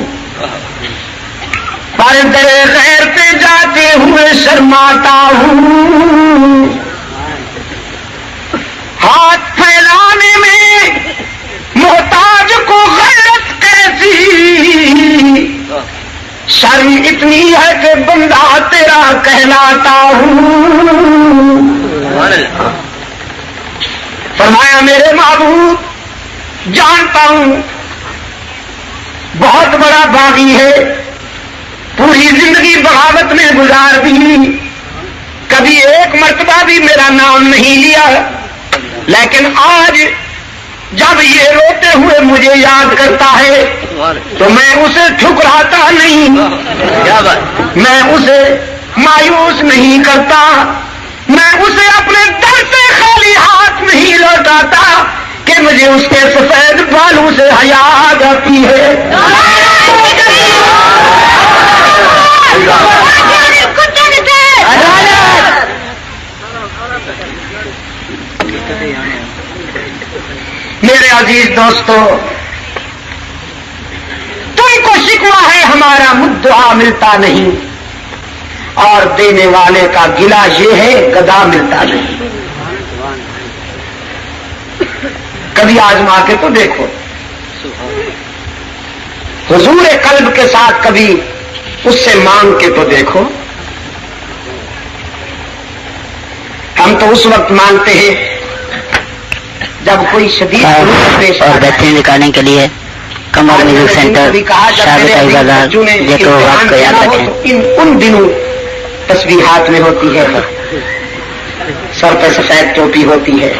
پردے غیر پہ جاتے ہوئے شرماتا ہوں، ہاتھ پھیلانے میں محتاج کو غیرت کیسی، شرم اتنی ہے کہ بندہ تیرا کہلاتا ہوں۔ فرمایا میرے معبود جانتا ہوں بہت بڑا باغی ہے، پوری زندگی بغاوت میں گزار دی، کبھی ایک مرتبہ بھی میرا نام نہیں لیا، لیکن آج جب یہ روتے ہوئے مجھے یاد کرتا ہے تو میں اسے ٹھکراتا نہیں، میں اسے مایوس نہیں کرتا، میں اسے اپنے در سے خالی ہاتھ نہیں لوٹاتا کہ مجھے اس کے سفید بالوں سے حیا آ جاتی ہے۔ میرے عزیز دوستو، تم کو شکوہ ہے ہمارا مدعا ملتا نہیں، اور دینے والے کا گلہ یہ ہے گدا ملتا نہیں۔ کبھی آزما کے تو دیکھو، حضور قلب کے ساتھ کبھی اس سے مانگ کے تو دیکھو۔ ہم تو اس وقت مانگتے ہیں جب کوئی شدید پیش اور بہترین نکالنے کے لیے کمر میوزک سینٹر شاہد بازار یہ تو آپ کو یاد رکھیں۔ ان دنوں تسبیحات میں ہوتی ہے، سر پہ سفید ٹوپی ہوتی ہے،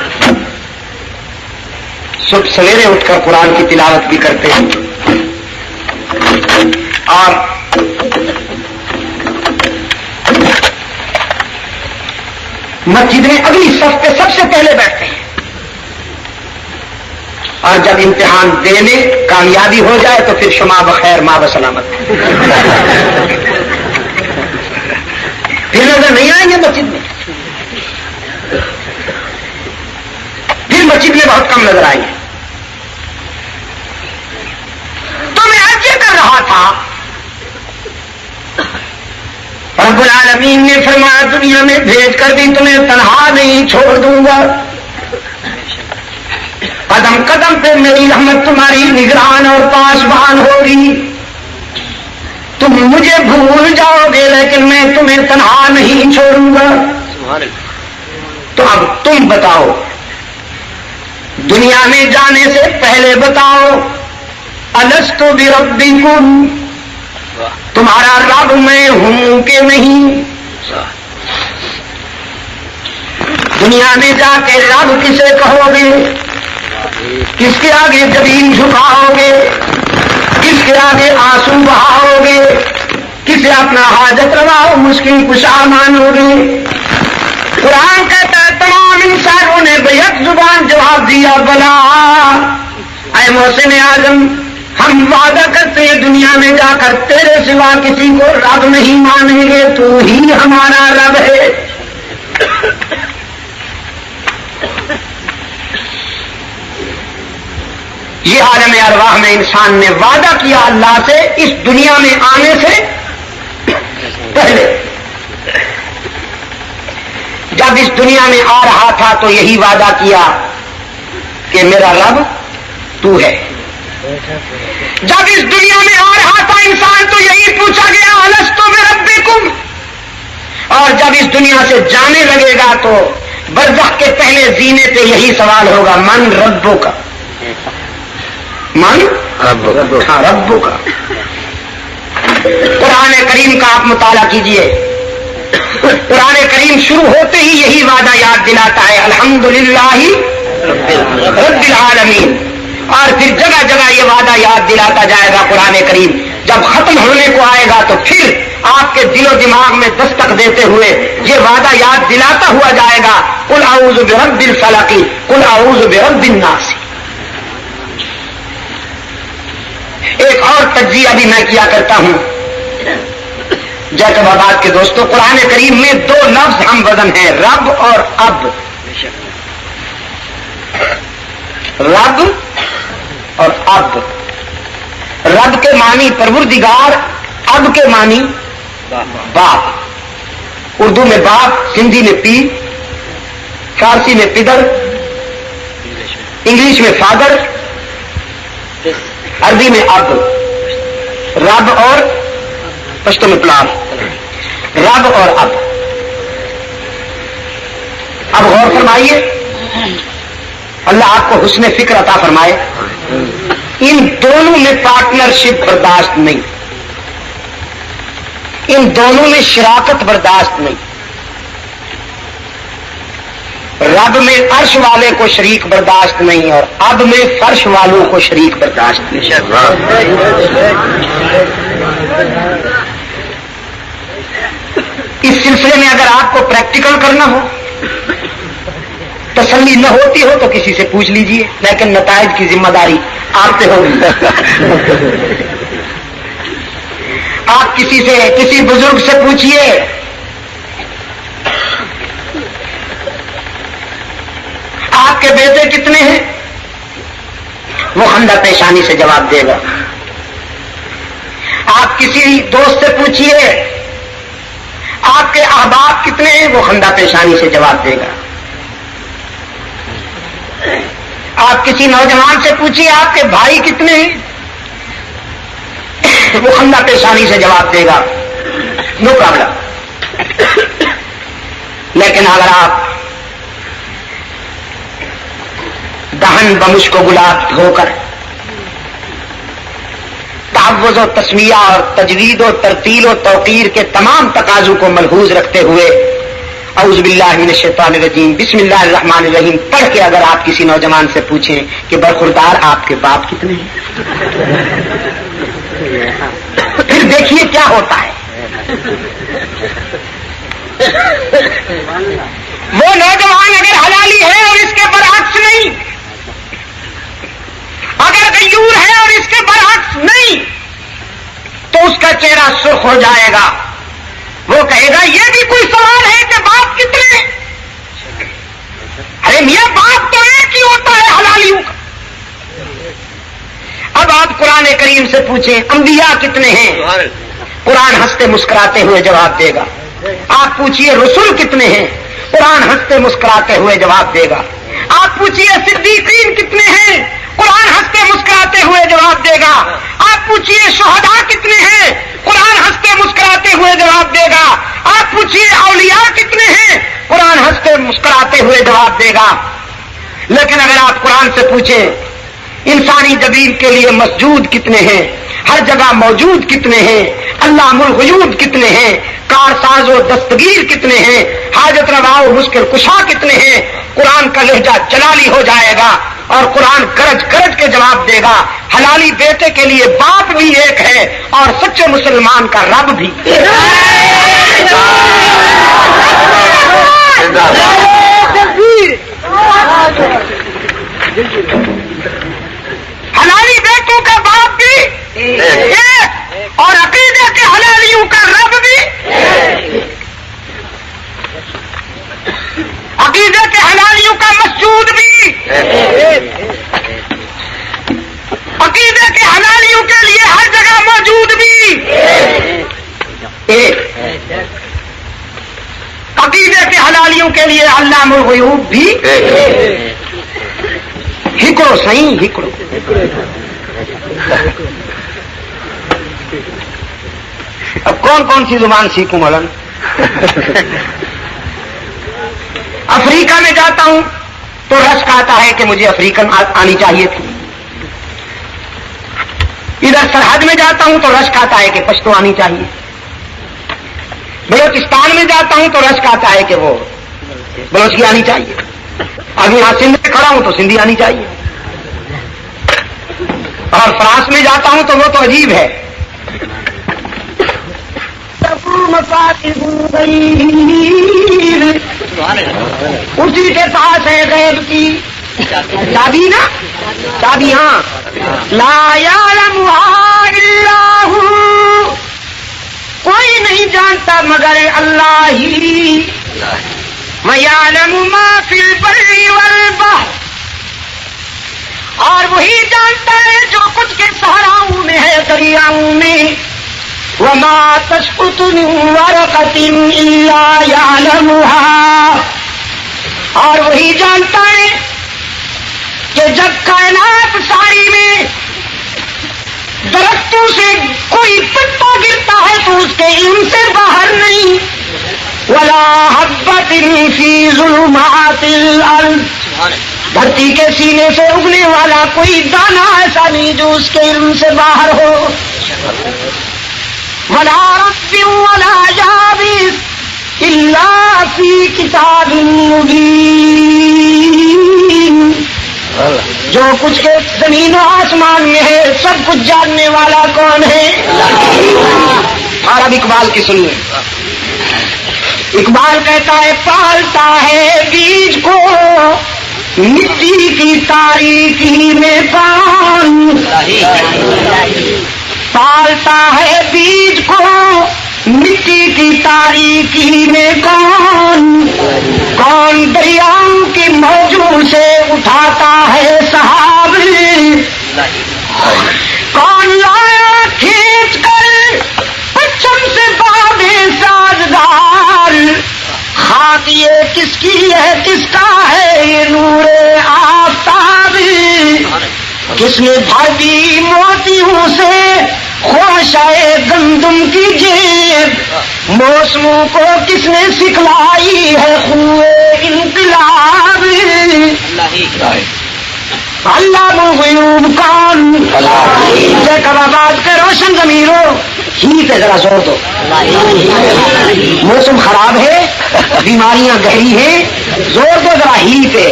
صبح سویرے اٹھ کر قرآن کی تلاوت بھی کرتے ہیں، اور مسجد میں اگلی صف پہ سب سے پہلے بیٹھتے ہیں، اور جب امتحان دینے کامیابی ہو جائے تو پھر شما بخیر ماں بسلامت، پھر نظر نہیں آئیں گے مسجد میں، پھر مسجد میں بہت کم نظر آئیں گے۔ تو میں آج یہ کر رہا تھا، رب العالمین نے فرمایا دنیا میں بھیج کر بھی تمہیں تنہا نہیں چھوڑ دوں گا، قدم قدم پہ میری رحمت تمہاری نگران اور پاسبان ہوگی، تم مجھے بھول جاؤ گے لیکن میں تمہیں تنہا نہیں چھوڑوں گا۔ تو اب تم بتاؤ، دنیا میں جانے سے پہلے بتاؤ، الست بربکم، تمہارا رب میں ہوں کہ نہیں؟ دنیا میں جا کے رب کسے کہو گے؟ کس کے آگے زمین جھکاؤ گے؟ کس کے آگے آنسو بہاؤ گے؟ کسے اپنا حاجت روا مشکل کشا مانو گے؟ قرآن کہتا ہے تمام انسانوں نے بیک زبان جواب دیا بلا، اے محسن اعظم ہم وعدہ کرتے ہیں دنیا میں جا کر تیرے سوا کسی کو رب نہیں مانیں گے، تو ہی ہمارا رب ہے۔ یہ عالم ارواح میں انسان نے وعدہ کیا اللہ سے اس دنیا میں آنے سے پہلے، جب اس دنیا میں آ رہا تھا تو یہی وعدہ کیا کہ میرا رب تو ہے، جب اس دنیا میں آ رہا تھا انسان تو یہی پوچھا گیا الستو بربکم، اور جب اس دنیا سے جانے لگے گا تو برزخ کے پہلے زینے پہ یہی سوال ہوگا من ربو کا، من ربو کا۔ قرآن کریم کا آپ مطالعہ کیجئے، قرآن کریم شروع ہوتے ہی یہی وعدہ یاد دلاتا ہے الحمدللہ رب العالمین، اور پھر جگہ جگہ یہ وعدہ یاد دلاتا جائے گا قرآن کریم۔ جب ختم ہونے کو آئے گا تو پھر آپ کے دل و دماغ میں دستک دیتے ہوئے یہ وعدہ یاد دلاتا ہوا جائے گا قل اعوذ برب الفلق قل اعوذ برب الناس۔ ایک اور تجزیہ بھی میں کیا کرتا ہوں جیکب آباد کے دوستوں، قرآن کریم میں دو لفظ ہم وزن ہیں، رب اور اب۔ رب اور اب، رب کے معنی پروردگار، اب کے معنی باپ۔ اردو میں باپ، سندھی میں پی، فارسی میں پدر، انگلش میں فادر، عربی میں اب۔ رب اور پشتو میں پلار، رب اور اب۔ اب غور فرمائیے، اللہ آپ کو حسن فکر عطا فرمائے، ان دونوں میں پارٹنرشپ برداشت نہیں، ان دونوں میں شراکت برداشت نہیں۔ رب میں عرش والے کو شریک برداشت نہیں اور اب میں فرش والوں کو شریک برداشت نہیں۔ اس سلسلے میں اگر آپ کو پریکٹیکل کرنا ہو، تسلی نہ ہوتی ہو تو کسی سے پوچھ لیجئے، لیکن نتائج کی ذمہ داری آپ پہ ہوگی۔ آپ کسی بزرگ سے پوچھئے، آپ کے بیٹے کتنے ہیں، وہ خندہ پیشانی سے جواب دے گا۔ آپ کسی دوست سے پوچھئے آپ کے احباب کتنے ہیں، وہ خندہ پیشانی سے جواب دے گا۔ آپ کسی نوجوان سے پوچھئے آپ کے بھائی کتنے ہیں، وہ خندہ پیشانی سے جواب دے گا، نو پرابلم۔ لیکن اگر آپ دہن بمشک و گلاب دھو کر تعوذ و تسمیہ اور تجوید و ترتیل و توقیر کے تمام تقاضوں کو ملحوظ رکھتے ہوئے اعوذ باللہ من الشیطان الرجیم بسم اللہ الرحمن الرحیم پڑھ کے اگر آپ کسی نوجوان سے پوچھیں کہ برخوردار آپ کے باپ کتنے ہیں، پھر دیکھیے کیا ہوتا ہے۔ وہ نوجوان اگر حلالی ہے اور اس کے برعکس نہیں، اگر غیور ہے اور اس کے برعکس نہیں، تو اس کا چہرہ سرخ ہو جائے گا۔ وہ کہے گا یہ بھی کوئی سوال ہے کہ باپ کتنے؟ ارے میاں باپ تو ایک ہی ہوتا ہے حلالیوں کا۔ اب آپ قرآن کریم سے پوچھیں انبیاء کتنے ہیں، قرآن ہنستے مسکراتے ہوئے جواب دے گا۔ آپ پوچھئے رسول کتنے ہیں، قرآن ہنستے مسکراتے ہوئے جواب دے گا۔ آپ پوچھئے صدیقین کتنے ہیں، قرآن ہنستے مسکراتے ہوئے جواب دے گا۔ آپ پوچھئے شہداء کتنے ہیں، قرآن ہنستے مسکراتے ہوئے جواب دے گا۔ آپ پوچھئے اولیاء کتنے ہیں، قرآن ہنستے مسکراتے ہوئے جواب دے گا۔ لیکن اگر آپ قرآن سے پوچھیں انسانی جبین کے لیے مسجود کتنے ہیں، ہر جگہ موجود کتنے ہیں، علام الغیوب کتنے ہیں، کارساز و دستگیر کتنے ہیں، حاجت روا و مشکل کشا کتنے ہیں، قرآن کا لہجہ جلالی ہو جائے گا اور قرآن گرج گرج کے جواب دے گا حلالی بیٹے کے لیے باپ بھی ایک ہے اور سچے مسلمان کا رب بھی۔ حلالی بیٹوں کا باپ بھی ایک اور عقیدے کے حلالیوں کا رب بھی، عقیدے کے حلالیوں کا مسجود بھی، عقیدے کے حلالیوں کے لیے ہر جگہ موجود بھی ایک، عقیدے کے حلالیوں کے لیے علام الغیوب بھی ہکڑو صحیح ہکڑو۔ اب کون کون سی زبان سیکھوں مولانا؟ افریقہ میں جاتا ہوں تو رشک آتا ہے کہ مجھے افریقن آنی چاہیے تھی. ادھر سرحد میں جاتا ہوں تو رشک آتا ہے کہ پشتو آنی چاہیے. بلوچستان میں جاتا ہوں تو رشک آتا ہے کہ وہ بلوچی آنی چاہیے. ابھی یہاں سندھ میں کھڑا ہوں تو سندھی آنی چاہیے. اور فرانس میں جاتا ہوں تو وہ تو عجیب ہے. اسی کے پاس ہے غیب کی چابی نا، چابی. ہاں، لا یعلمها الا هو، کوئی نہیں جانتا مگر اللہ ہی. وَيَعْلَمُ مَا فِي الْبَرِّ وَالْبَحْرِ، اور وہی جانتا ہے جو کچھ کے صحراؤں میں ہے، دریاؤں میں. وَمَا تَسْقُطُ مِنْ وَرَقَةٍ إِلَّا يَعْلَمُهَا، اور وہی جانتا ہے کہ جب کائنات ساری میں درختوں سے کوئی پتا گرتا ہے تو اس کے علم سے باہر نہیں. وَلَا حَبَّةٍ فِي ظُلُمَاتِ الْأَرْضِ، دھرتی کے سینے سے اگنے والا کوئی دانہ ایسا نہیں جو اس کے علم سے باہر ہو. وَلَا رَطْبٍ وَلَا يَابِسٍ إِلَّا فِي كِتَابٍ مُبِينٍ، جو کچھ کے زمین و آسمان میں ہے سب کچھ جاننے والا کون ہے؟ اور اب اقبال کی سنیے. اقبال کہتا ہے پالتا ہے بیج کو مٹی کی تاریکی میں کون، پالتا ہے بیج کو مٹی کی تاریکی میں کون، کون دریاؤں کی موجوں سے اٹھاتا ہے سحاب، کون لایا کھینچ کر پچھم سے بابے سازگار، خاک یہ کس کی ہے کس کا ہے یہ نور آفتاب، کس نے بھر دی موتیوں سے خوشائے گندم کی جیب، موسموں کو کس نے سکھلائی ہے خوئے انقلاب. علام الغیوب کون، جے کب آباد کے روشن ضمیروں ہی پہ ذرا زور دو. موسم خراب ہے، بیماریاں گہری ہیں، زور دو ذرا ہی پہ.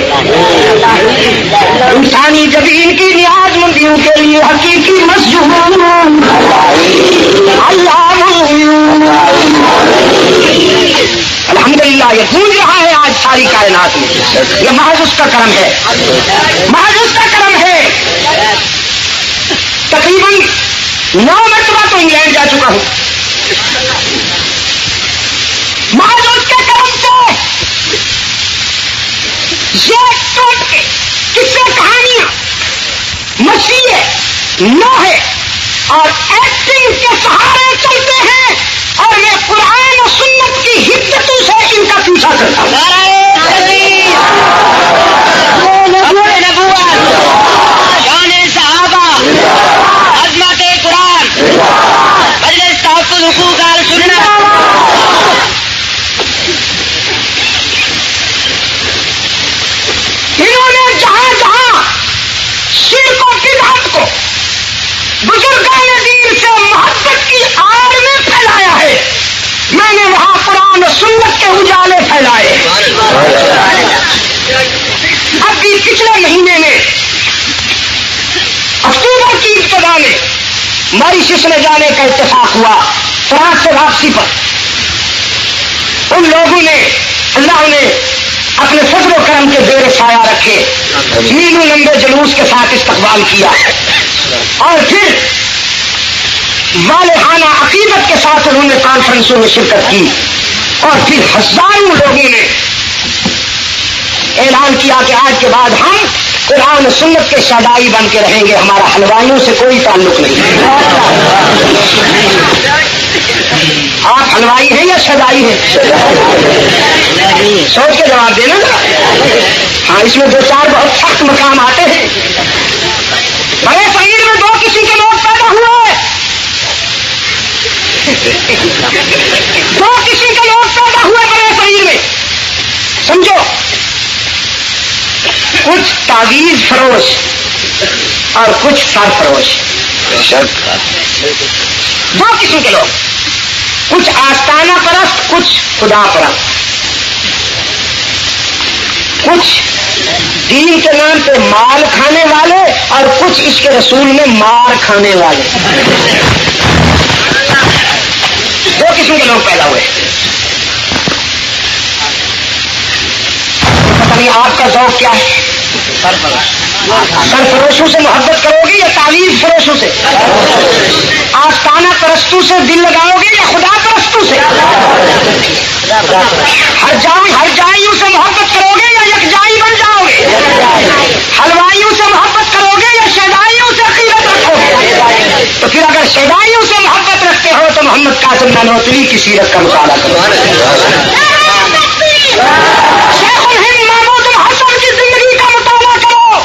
انسانی جبین کی نیاز مندیوں کے لیے حقیقی مسجون علام الغیوب. الحمدللہ یہ گونج رہا ہے آج ساری کائنات میں. یہ محض اس کا کرم ہے، محض اس کا کرم ہے. تقریباً 9 مرتبہ تو انگلینڈ جا چکا ہوں، محض اس کے کرم سے. یہ ٹوٹ کے قصے کہانیاں مچھلیے لوہے اور ایکٹنگ کے سہارے چلتے ہیں، اور یہ قرآن و سنت کی حدتوں سے ان کا پیچھا کرتا ہے. شان صحابہ، عظمت قرآن، مجلس تحفظ حقوق اہل سنت. انہوں نے جہاں جہاں شرک و بدعت کو بزرگان دین سے محبت کی آڑ میں پھیلایا ہے، میں نے وہاں قرآن و سنت کے اجالے پھیلائے. ابھی پچھلے مہینے میں اکتوبر کی ابتدا میں ماریشس میں جانے کا اتفاق ہوا. فرانس سے واپسی پر ان لوگوں نے، اللہ نے اپنے فضل و کرم کے زیر سایہ رکھے، نیلو لمبے جلوس کے ساتھ استقبال کیا، اور پھر والہانہ عقیدت کے ساتھ انہوں نے کانفرنسوں میں شرکت کی، اور پھر ہزاروں لوگوں نے اعلان کیا کہ آج کے بعد ہم قرآن و سنت کے شادائی بن کے رہیں گے، ہمارا حلوائیوں سے کوئی تعلق نہیں. آپ حلوائی ہیں یا شادائی ہیں؟ سوچ کے جواب دینا. ہاں، اس میں 2-4 بہت سخت مقام آتے ہیں. بڑے فقیر میں 2 کی دو قسم کے لوگ پیدا ہوئے بڑے شریر میں، سمجھو، کچھ تعویذ فروش اور کچھ سرفروش، دو قسم کے لوگ، کچھ آستانہ پرست، کچھ خدا پرست، کچھ دین کے نام پہ مال کھانے والے اور کچھ اس کے رسول میں مار کھانے والے، دو قسم کے لوگ پیدا ہوئے۔ پتہ نہیں آپ کا ذوق کیا ہے، سرفروشوں سے محبت کرو گے یا تعویذ فروشوں سے؟ آستانہ پرستوں سے دل لگاؤ گے یا خدا پرستوں سے؟ ہر جائیوں سے محبت کرو گے یا یکجائی بن جاؤ گے؟ حلوائیوں سے محبت کرو گے یا شیدائیوں سے عقیدت رکھو گے؟ تو پھر اگر شیدائیوں سے محبت رکھتے ہو تو محمد قاسم نانوتوی کی سیرت کا مطالعہ کرو، شیخ الہند محمود الحسن کی زندگی کا مطالعہ کرو۔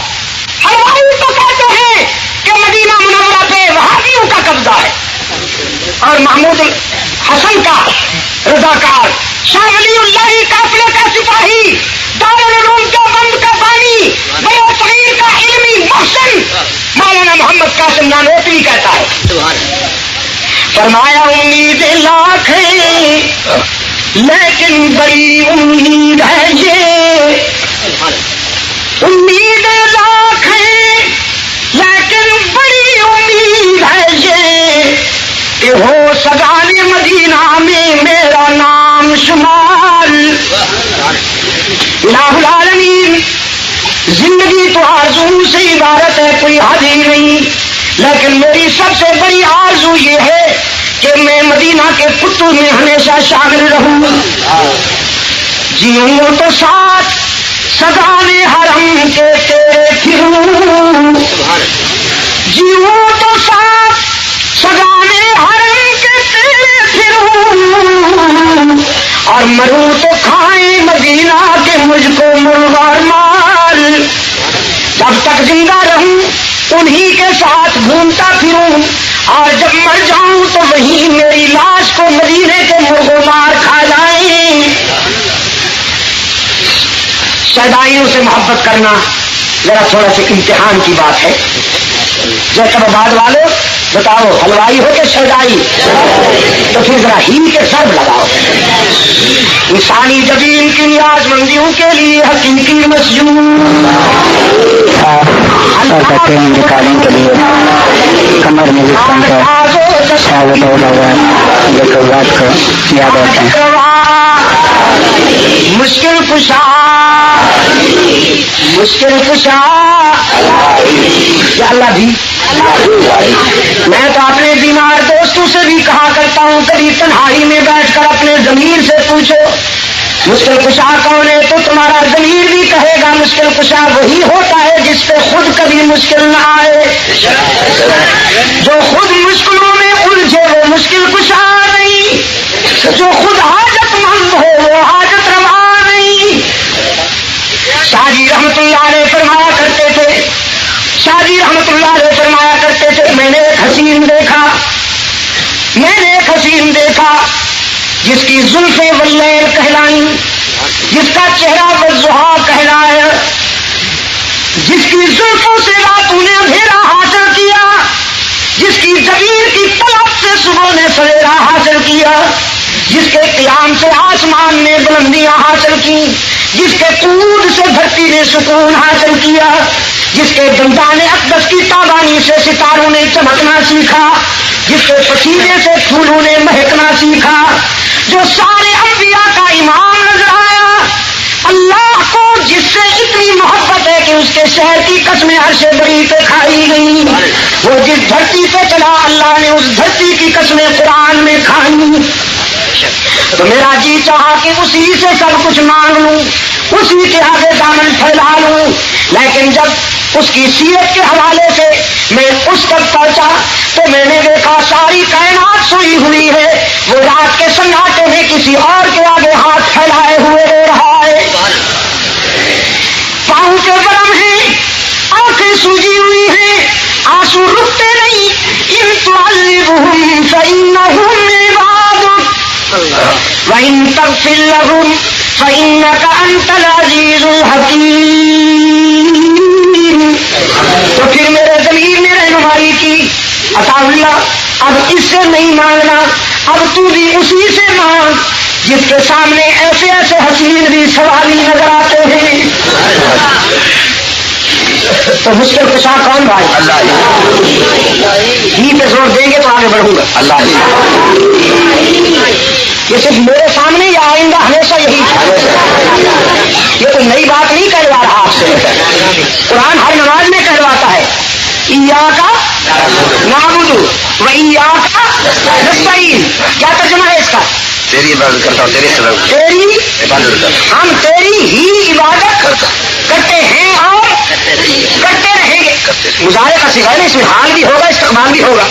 حلوائی تو کہتے ہیں کہ مدینہ منورہ پہ وہابیوں کا قبضہ ہے، اور محمود الحسن کا رضاکار، شاہ ولی اللہ قافلے کا سپاہی، دارالعلوم دیوبند کا بانی، بڑے صغیر کا علمی محسن مولانا محمد قاسم نانوتوی کہتا ہے، فرمایا امید لاکھ ہے لیکن بڑی امید ہے یہ، امید لاکھ ہے لیکن بڑی امید ہے یہ کہ ہو سگانے مدینہ میں میرا نام شمار۔ الہ العالمین، زندگی تو آرزو سے عبارت ہے، کوئی حد ہی نہیں، لیکن میری سب سے بڑی آرزو یہ ہے کہ میں مدینہ کے کتب میں ہمیشہ شامل رہوں، جیوں تو ساتھ سگانے حرم کے تیرے پھروں، جیوں تو ساتھ سگانے حرم کے تیرے پھروں، اور مروں تو کھائیں مدینہ کے مجھ کو مرغار مال، جب تک زندہ رہوں انہی کے ساتھ گھومتا پھروں، اور جب مر جاؤں تو وہیں میری لاش کو مدینے کے مرغ مار کھا جائیں۔ شیدائیوں سے محبت کرنا ذرا تھوڑا سا امتحان کی بات ہے۔ جیسے آباد والے بتاؤ، حلوائی ہو کہ شیدائی؟ تو پھر ذرا ہین کے ضرب لگاؤ۔ انسانی جبین کی نیاز مندیوں کے لیے حقیقی مسجون، ریکارڈنگ کے لیے کمر میں رات کو یاد ہوتے ہیں۔ مشکل کشا، مشکل کشا یا اللہ بھی، میں تو اپنے بیمار دوستوں سے بھی کہا کرتا ہوں، کبھی تنہائی میں بیٹھ کر اپنے ضمیر سے پوچھو مشکل کشا کون ہے، تو تمہارا ضمیر بھی کہے گا مشکل کشا وہی ہوتا ہے جس پہ خود کبھی مشکل نہ آئے۔ جو خود مشکلوں میں الجھے وہ مشکل کشا نہیں، جو خود حاجت مند ہو وہ حاجت روا نہیں۔ شاہ جی رحمت اللہ علیہ فرمایا کرتے تھے، شاہ جی رحمت اللہ علیہ فرمایا کرتے تھے، میں نے ایک حسین دیکھا جس کی زلفیں واللیل کہلائیں، جس کا چہرہ والضحیٰ کہلایا، جس کی زلفوں سے راتوں نے اندھیرا حاصل کیا، جس کی زمین کی طلب سے صبح نے سویرا حاصل کیا، جس کے قیام سے آسمان نے بلندیاں حاصل کی، جس کے قعود سے دھرتی نے سکون حاصل کیا، جس کے دندان اقدس کی تابانی سے ستاروں نے چمکنا سیکھا، جس کے پسینے سے پھولوں نے مہکنا سیکھا، جو سارے انبیاء کا امام نظر آیا، اللہ کو جس سے اتنی محبت ہے کہ اس کے شہر کی قسمیں عرش بری پہ کھائی گئی، وہ جس دھرتی پہ چلا اللہ نے اس دھرتی کی قسمیں قرآن میں کھائی، تو میرا جی چاہا کہ اسی سے سب کچھ مانگ لوں، اسی کے آگے دامن پھیلا لوں، لیکن جب اس کی سیرت کے حوالے سے میں اس تک پہنچا تو میں نے دیکھا ساری کائنات سوئی ہوئی ہے، وہ رات کے سناٹے میں کسی اور کے آگے ہاتھ پھیلائے ہوئے رو رہا ہے، پاؤں کے برم ہیں، آنکھیں سوجی ہوئی ہیں، آنسو رکتے نہیں. ان تعذبهم فإنهم عبادك وإن تغفر لهم فإنك أنت العزيز الحكيم. تو پھر میرے ضمیر نے رہنمائی کی. عطا اللہ اب اس سے نہیں مانگنا, اب تو بھی اسی سے مانگ جس کے سامنے ایسے ایسے حسین بھی سوالی نظر آتے ہیں. تو مشکل کشا کون بھائی؟ اللہ. ہی پہ زور دیں گے تو آگے بڑھوں گا. اللہ. یہ صرف میرے سامنے یا آئندہ ہمیشہ یہی. یہ کوئی نئی بات نہیں کہلوا رہا آپ سے. قرآن ہر نماز میں کہلواتا ہے ایاک نعبد و ایاک نستعین. کیا ترجمہ ہے اس کا؟ تیری عبادت کرتا ہوں, تیری سبب تیری عبادت کرتا ہوں. ہم تیری ہی عبادت کرتے ہیں اور کرتے رہیں گے. مظاہرے کا صیغہ ہے, اس میں حال بھی ہوگا استقبال بھی ہوگا.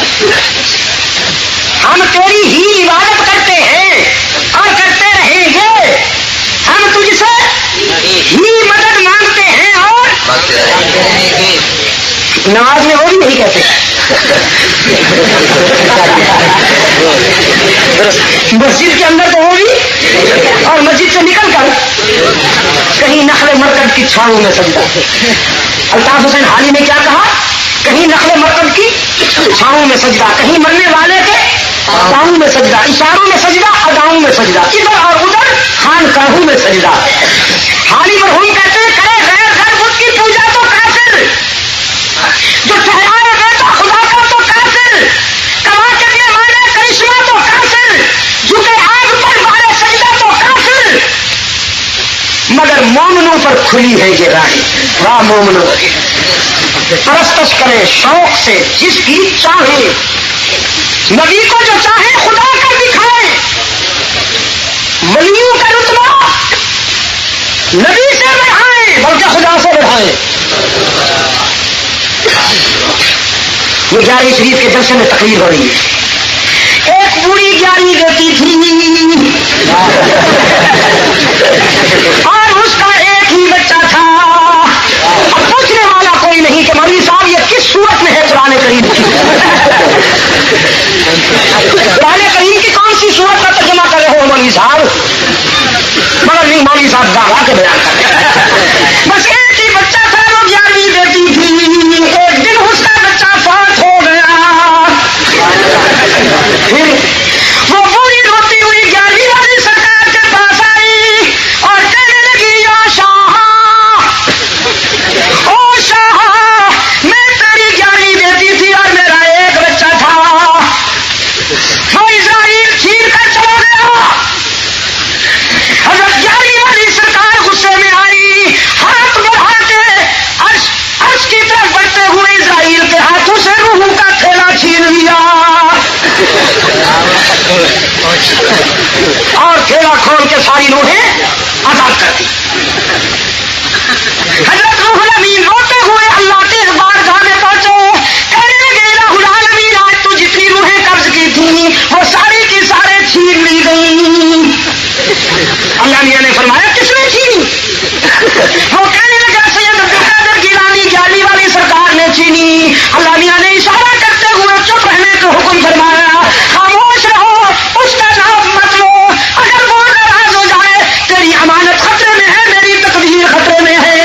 ہم تیری ہی عبادت کرتے ہیں اور کرتے رہیں گے. ہم تجھ سے ہی مدد مانگتے ہیں اور نماز میں وہ بھی نہیں کہتے. مسجد کے اندر تو وہ بھی, اور مسجد سے نکل کر کہیں نخل مرکز کی چھاؤں میں سجدہ. الطاف حسین حالی نے کیا کہا؟ کہیں نخل مرکز کی چھاؤں میں سجدہ, کہیں مرنے والے کے اداؤں میں سجدہ, اشاروں میں سجدہ, اداؤں میں سجدہ, ادھر اور ادھر خانقاہوں میں سجدہ. حالی مرحوم کہتے ہیں کرے غیر گھر بدھ کی پوجا تو کافر, جو ٹھہرائے بیٹا خدا کا تو کافر, کما کرنے والے کرشمہ تو کافر, جھکے آگ پر مارے سجدہ تو کافر. مگر مومنوں پر کھلی ہے یہ راہ. واہ مومنوں, پرستش کرے شوق سے جس کی چاہے, نبی کو جو چاہے خدا کر دکھائے. ولیوں کا رتبہ نبی سے بڑھائے بلکہ خدا سے بڑھائے. یہ 11 شریف کے جلسے میں تقریر ہو رہی ہے. ایک بوڑھی 11 دیتی تھی اور اس کا ایک ہی بچہ تھا. اب پوچھنے والا کوئی نہیں کہ مولوی صاحب یہ کس صورت میں ہے قرآن کریم کی. قرآن کریم کی کون سی صورت کا ترجمہ کر رہے ہو مولوی صاحب؟ مگر نہیں, مولوی صاحب دعوا کے بیان کر رہے ہیں. بس ایک ہی بچہ تھا, وہ 11 بیٹی تھی. ایک دن اس کا بچہ فوت ہو گیا. پھر وہ پوری روتی ہوئی 11ویں والی سرکار کے پاس آئی اور کہنے لگی یا شاہ, او شاہ, میں تیری 11ویں بیٹی تھی اور میرا ایک بچہ تھا. وہ اسرائیل چھین کر چلا گیا. حضرت 11ویں والی سرکار غصے میں آئی, ہاتھ بڑھا کے عرش کی طرف بڑھتے ہوئے اسرائیل کے ہاتھوں سے روحوں کا تھیلا چھین لیا اور تھیلا کھول کے ساری روحیں آزاد کر دی. حضرت روح الامین روتے ہوئے اللہ کے بارگاہ میں پہنچے, کہنے لگے الہ العالمین آج تو جتنی روحیں قبض کی تھیں وہ ساری کی سارے چھین لی گئی. اللہ میاں نے فرمایا کس نے چھینی؟ وہ کہنے لگا سید عبدالقادر گیلانی 11ویں والی سرکار نے چھینی. اللہ میاں نے اشارہ کرتے ہوئے چپ رہنے کا حکم فرمایا, خاموش رہو, اس کا نام مت لو. اگر وہ ناراض ہو جائے تیری امانت خطرے میں ہے, میری تقدیر خطرے میں ہے.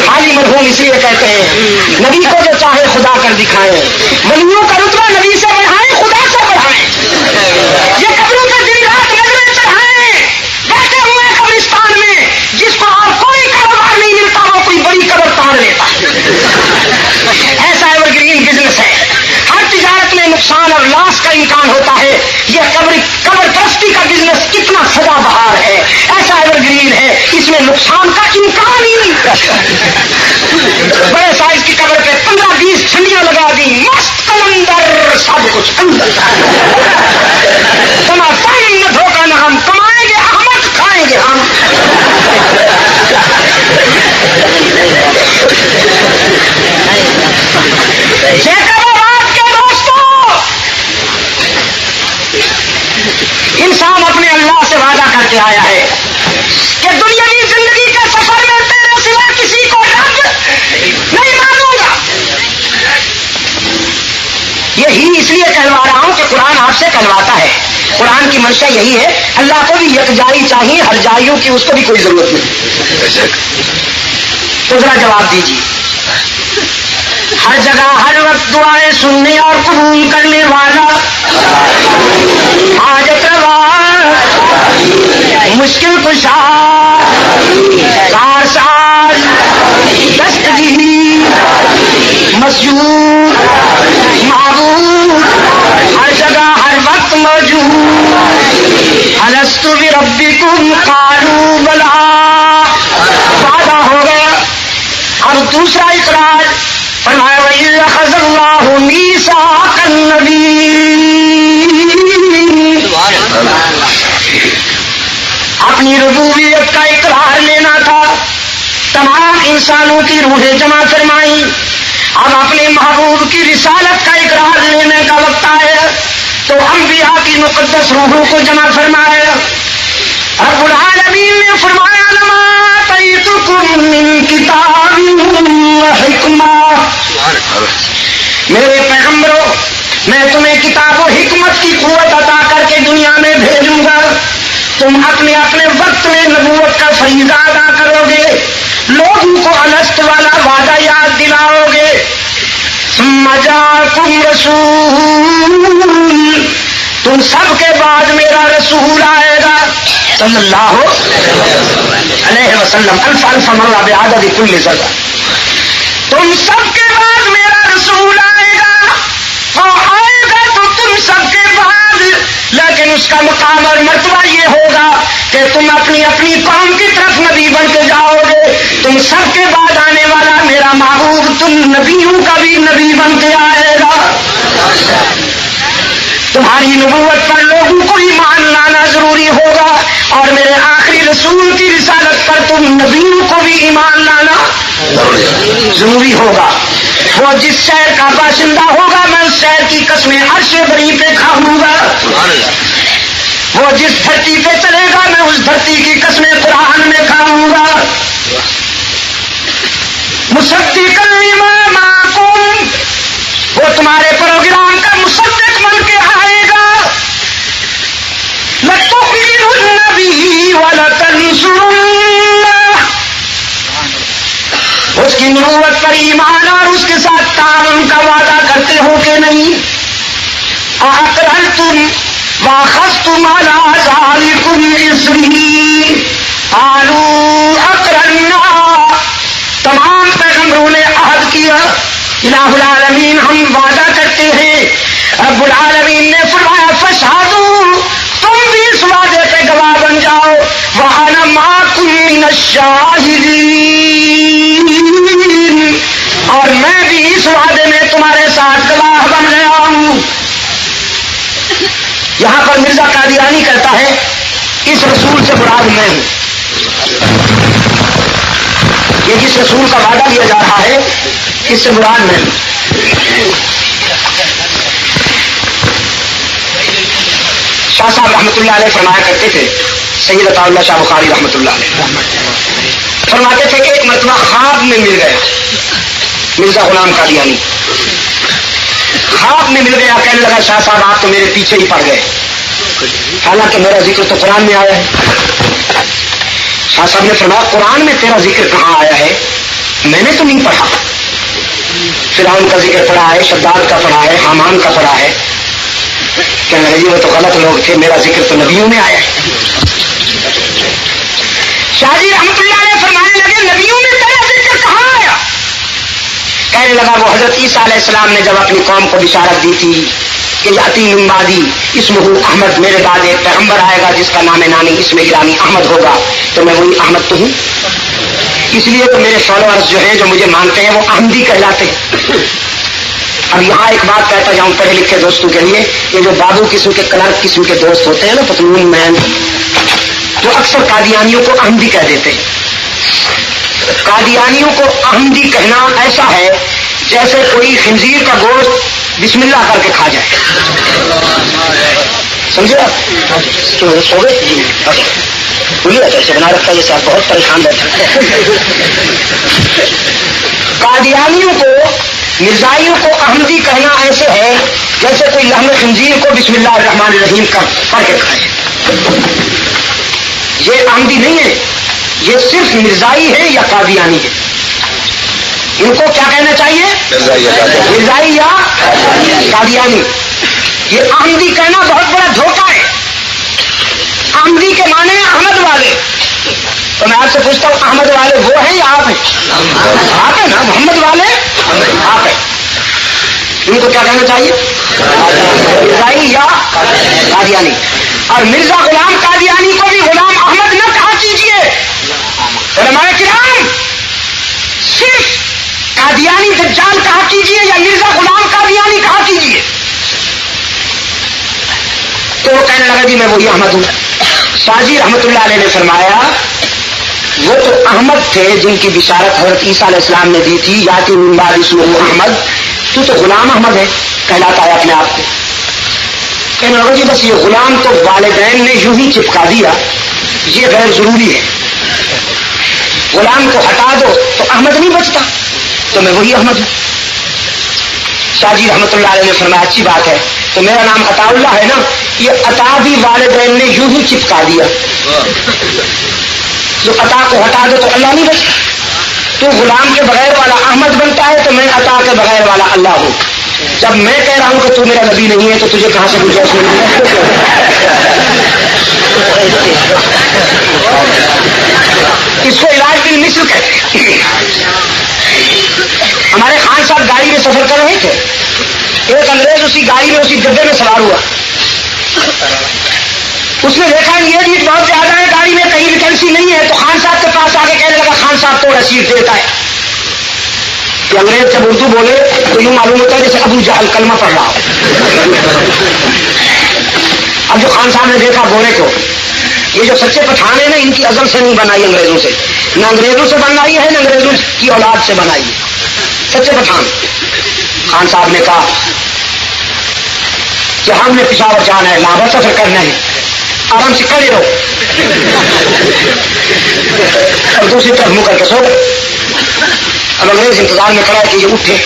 حالی مرحوم اس لیے کہتے ہیں نبی کو جو چاہے خدا کر دکھائیں. ولیوں کا رتبہ نبی سے بڑھائیں, خدا سے بڑھائیں. یہ قبروں پر دن رات نظریں چڑھائیں بیٹھے ہوئے قبرستان میں, جس کو اور کوئی کاروبار نہیں ملتا وہ کوئی بڑی قبر توڑ لیتا. ایسا ایور گرین بزنس ہے. ہر تجارت میں نقصان اور لاس کا امکان ہوتا ہے. یہ قبر پرستی کا بزنس کتنا سدا بہار ہے, ایسا ایور گرین ہے, اس میں نقصان کا امکان ہی نہیں. بڑے سائز کی قبر پہ 15-20 چھنڈیاں لگا دی, مست کلندر, سب کچھ اندر. پانی نہ دھوکا نہ ہم کمائیں گے احمد, کھائیں گے ہم. انسان اپنے اللہ سے وعدہ کر کے آیا ہے کہ دنیاوی زندگی کی منشا یہی ہے، اللہ کو بھی یکجائی چاہیے، ہر جائیوں کی اس کو بھی کوئی ضرورت نہیں. تو ذرا جواب دیجیے. ہر جگہ ہر وقت دعائیں سننے اور قبول کرنے والا، حاجت روا، مشکل کشا، کار ساز، دستگیر، مسجود، معبود، ہر جگہ ہر وقت موجود. الست بربکم قالوا بلا، وعدہ ہو گیا. اب دوسرا اقرار فرمایا وَإِذْ أَخَذَ اللَّهُ مِيثَاقَ النَّبِيِّينَ، اپنی ربوبیت کا اقرار لینا تھا، تمام انسانوں کی روحیں جمع فرمائی. اب اپنے محبوب کی رسالت کا اقرار لینے کا وقت آیا تو انبیاء کی مقدس روحوں کو جمع فرمایا. رب العالمین نے فرمایا لما آتیتکم من کتاب و حکمہ، میرے پیغمبروں میں تمہیں کتاب و حکمت کی قوت عطا کر کے دنیا میں بھیجوں گا. تم اپنے اپنے وقت میں نبوت کا فریضہ ادا کرو گے، لوگوں کو الست والا وعدہ یاد دلاؤ گے. ثم جاءکم رسول، تم سب کے بعد میرا رسول آئے گا صلی اللہ علیہ وسلم، الف الف مرہ بعدد کل ذرہ. تم سب کے بعد میرا رسول آئے گا، وہ آئے گا تو تم سب کے بعد، لیکن اس کا مقام اور مرتبہ یہ ہوگا کہ تم اپنی اپنی قوم کی طرف نبی بن کے جاؤ گے. تم سب کے بعد آنے والا میرا محبوب تم نبیوں کا بھی نبی بن کے آئے گا. تمہاری نبوت پر لوگوں کو ایمان لانا ضروری ہوگا، اور میرے آخری رسول کی رسالت پر تم نبیوں کو بھی ایمان لانا ضروری ہوگا. وہ جس شہر کا باشندہ ہوگا میں اس شہر کی قسمیں عرش بری پہ کھاؤں گا. وہ جس دھرتی پہ چلے گا میں اس دھرتی کی قسمیں قرآن میں کھاؤں گا. مصدقا لما معکم، وہ تمہارے پروگرام کا مصدق بن کے آئے گا. لَتُؤْمِنُنَّ بِهِ وَلَتَنْصُرُنَّهُ، اس کی نبوت پر ایمان اور اس کے ساتھ تعاون کا وعدہ کرتے ہو کہ نہیں؟ أَأَقْرَرْتُمْ وَأَخَذْتُمْ عَلَىٰ ذَٰلِكُمْ إِصْرِي قَالُوا أَقْرَرْنَا. تمام پیغمبروں نے عہد کیا، الہ العالمین ہم وعدہ کرتے ہیں. رب العالمین نے فرمایا فاشہدوا، تم بھی اس وعدے پہ گواہ بن جاؤ. وَأَنَا مَعَكُم مِّنَ الشَّاهِدِينَ، اور میں بھی اس وعدے میں تمہارے ساتھ گواہ بن گیا ہوں. یہاں پر مرزا قادیانی کہتا ہے اس رسول سے مراد میں ہوں. یہ جس رسول کا وعدہ لیا جا رہا ہے اس سے مراد میں ہوں. شاہ صاحب رحمۃ اللہ علیہ فرمایا کرتے تھے، سید عطا اللہ شاہ بخاری رحمۃ اللہ علیہ فرماتے تھے کہ ایک مرتبہ خواب میں مل گیا مرزا غلام قادیانی، خواب میں مل گیا. کہنے لگا شاہ صاحب آپ تو میرے پیچھے ہی پڑ گئے، حالانکہ میرا ذکر تو قرآن میں آیا ہے. شاہ صاحب نے فرمایا قرآن میں تیرا ذکر کہاں آیا ہے؟ میں نے تو نہیں پڑھا. فرعون کا ذکر پڑھا ہے، شداد کا پڑھا ہے، حامان کا پڑھا ہے. کہنے لگے وہ تو غلط لوگ تھے، میرا ذکر تو نبیوں میں آیا ہے. شاہ جی رحمۃ اللہ علیہ فرمانے لگے نبیوں میں تیرا ذکر کہاں آیا؟ کہنے لگا وہ حضرت عیسیٰ علیہ السلام نے جب اپنی قوم کو بشارت دی تھی کہ یاتی من بعدی اسمہ احمد، میرے بعد ایک پیغمبر آئے گا جس کا نام نامی اسم گرامی احمد ہوگا، تو میں وہی احمد تو ہوں. اس لیے تو میرے فالوورز جو ہیں جو مجھے مانتے ہیں وہ احمدی کہلاتے ہیں. اب یہاں ایک بات کہتا جاؤں پڑھے لکھے دوستوں کے لیے، یہ جو بابو قسم کے کلرک قسم کے دوست ہوتے ہیں نا پتلون مین، جو اکثر قادیانیوں کو احمدی کہہ دیتے ہیں. قادیانیوں کو احمدی کہنا ایسا ہے جیسے کوئی خنزیر کا گوشت بسم اللہ کر کے کھا جائے. سمجھے آپ؟ سو گئے بولیے کیسے بنا رکھا یہ صاحب، بہت پریشان رہتا ہے. قادیانیوں کو مرزائیوں کو احمدی کہنا ایسے ہے جیسے کوئی لحم خنزیر کو بسم اللہ الرحمن الرحیم کا پڑھ کے کھائے. یہ احمدی نہیں ہے، یہ صرف مرزائی ہے یا قادیانی ہے. ان کو کیا کہنا چاہیے؟ مرزائی یا قادیانی. یہ احمدی کہنا بہت بڑا دھوکہ ہے. احمدی کے معنی احمد والے. تو میں آپ سے پوچھتا ہوں احمد والے وہ ہیں یا آپ ہیں؟ آپ ہیں نا. محمد والے آپ ہیں. ان کو کیا کہنا چاہیے؟ مرزائی یا قادیانی. اور مرزا غلام قادیانی کو بھی غلام احمد نہ کہا کیجیے. علماء کرام صرف قادیانی دجال کہا کیجیے یا مرزا غلام قادیانی کہا کیجیے. تو وہ کہنے لگا جی میں وہی احمد ہوں. شاہ جی رحمت اللہ علیہ نے فرمایا وہ تو احمد تھے جن کی بشارت حضرت عیسیٰ علیہ السلام نے دی تھی یاتی من بعد اسمہ احمد. تو غلام احمد ہے کہلاتا ہے اپنے آپ کو. کہنے لگا جی بس یہ غلام تو والدین نے یوں ہی چپکا دیا، یہ غیر ضروری ہے. غلام کو ہٹا دو تو احمد نہیں بچتا. تو میں وہی احمد ہوں. شاہ جی رحمت اللہ علیہ نے فرمایا اچھی بات ہے. تو میرا نام عطا اللہ ہے نا، یہ عطا بھی والدین نے یوں ہی چپکا دیا. جو عطا کو ہٹا دو تو اللہ نہیں بچتا. تو غلام کے بغیر والا احمد بنتا ہے تو میں عطا کے بغیر والا اللہ ہوں. جب میں کہہ رہا ہوں کہ تو میرا نبی نہیں ہے تو تجھے کہاں سے گنجائش مل گئی؟ اس کو علاج بالمثل کہتے ہیں. ہمارے خان صاحب گاڑی میں سفر کر رہے تھے. ایک انگریز اسی گاڑی میں اسی ڈبے میں سوار ہوا. اس نے دیکھا یہ ریٹ بہت زیادہ ہے گاڑی میں، کہیں ویکینسی نہیں ہے. تو خان صاحب کے پاس آ کے کہنے لگا خان صاحب تو رسید دیتا ہے. کہ انگریز جب اردو بولے تو یوں معلوم ہوتا ہے جیسے ابو جہل کلمہ پڑھ رہا ہو. اب جو خان صاحب نے دیکھا گورے کو، یہ جو سچے پٹھان ہیں نا ان کی ازل سے نہیں بنائی انگریزوں سے، نہ انگریزوں سے بنائی ہے نہ انگریزوں کی اولاد سے بنائی ہے، سچے پٹھان. خان صاحب نے کہا کہ ہم نے پشاور جانا ہے، لابا سفر کرنا ہے، آرام سے کھڑے رہو. اور دوسری طرف منہ کر کے سو گئے. اب انگریز انتظار میں کھڑا ہے کہ یہ اٹھے.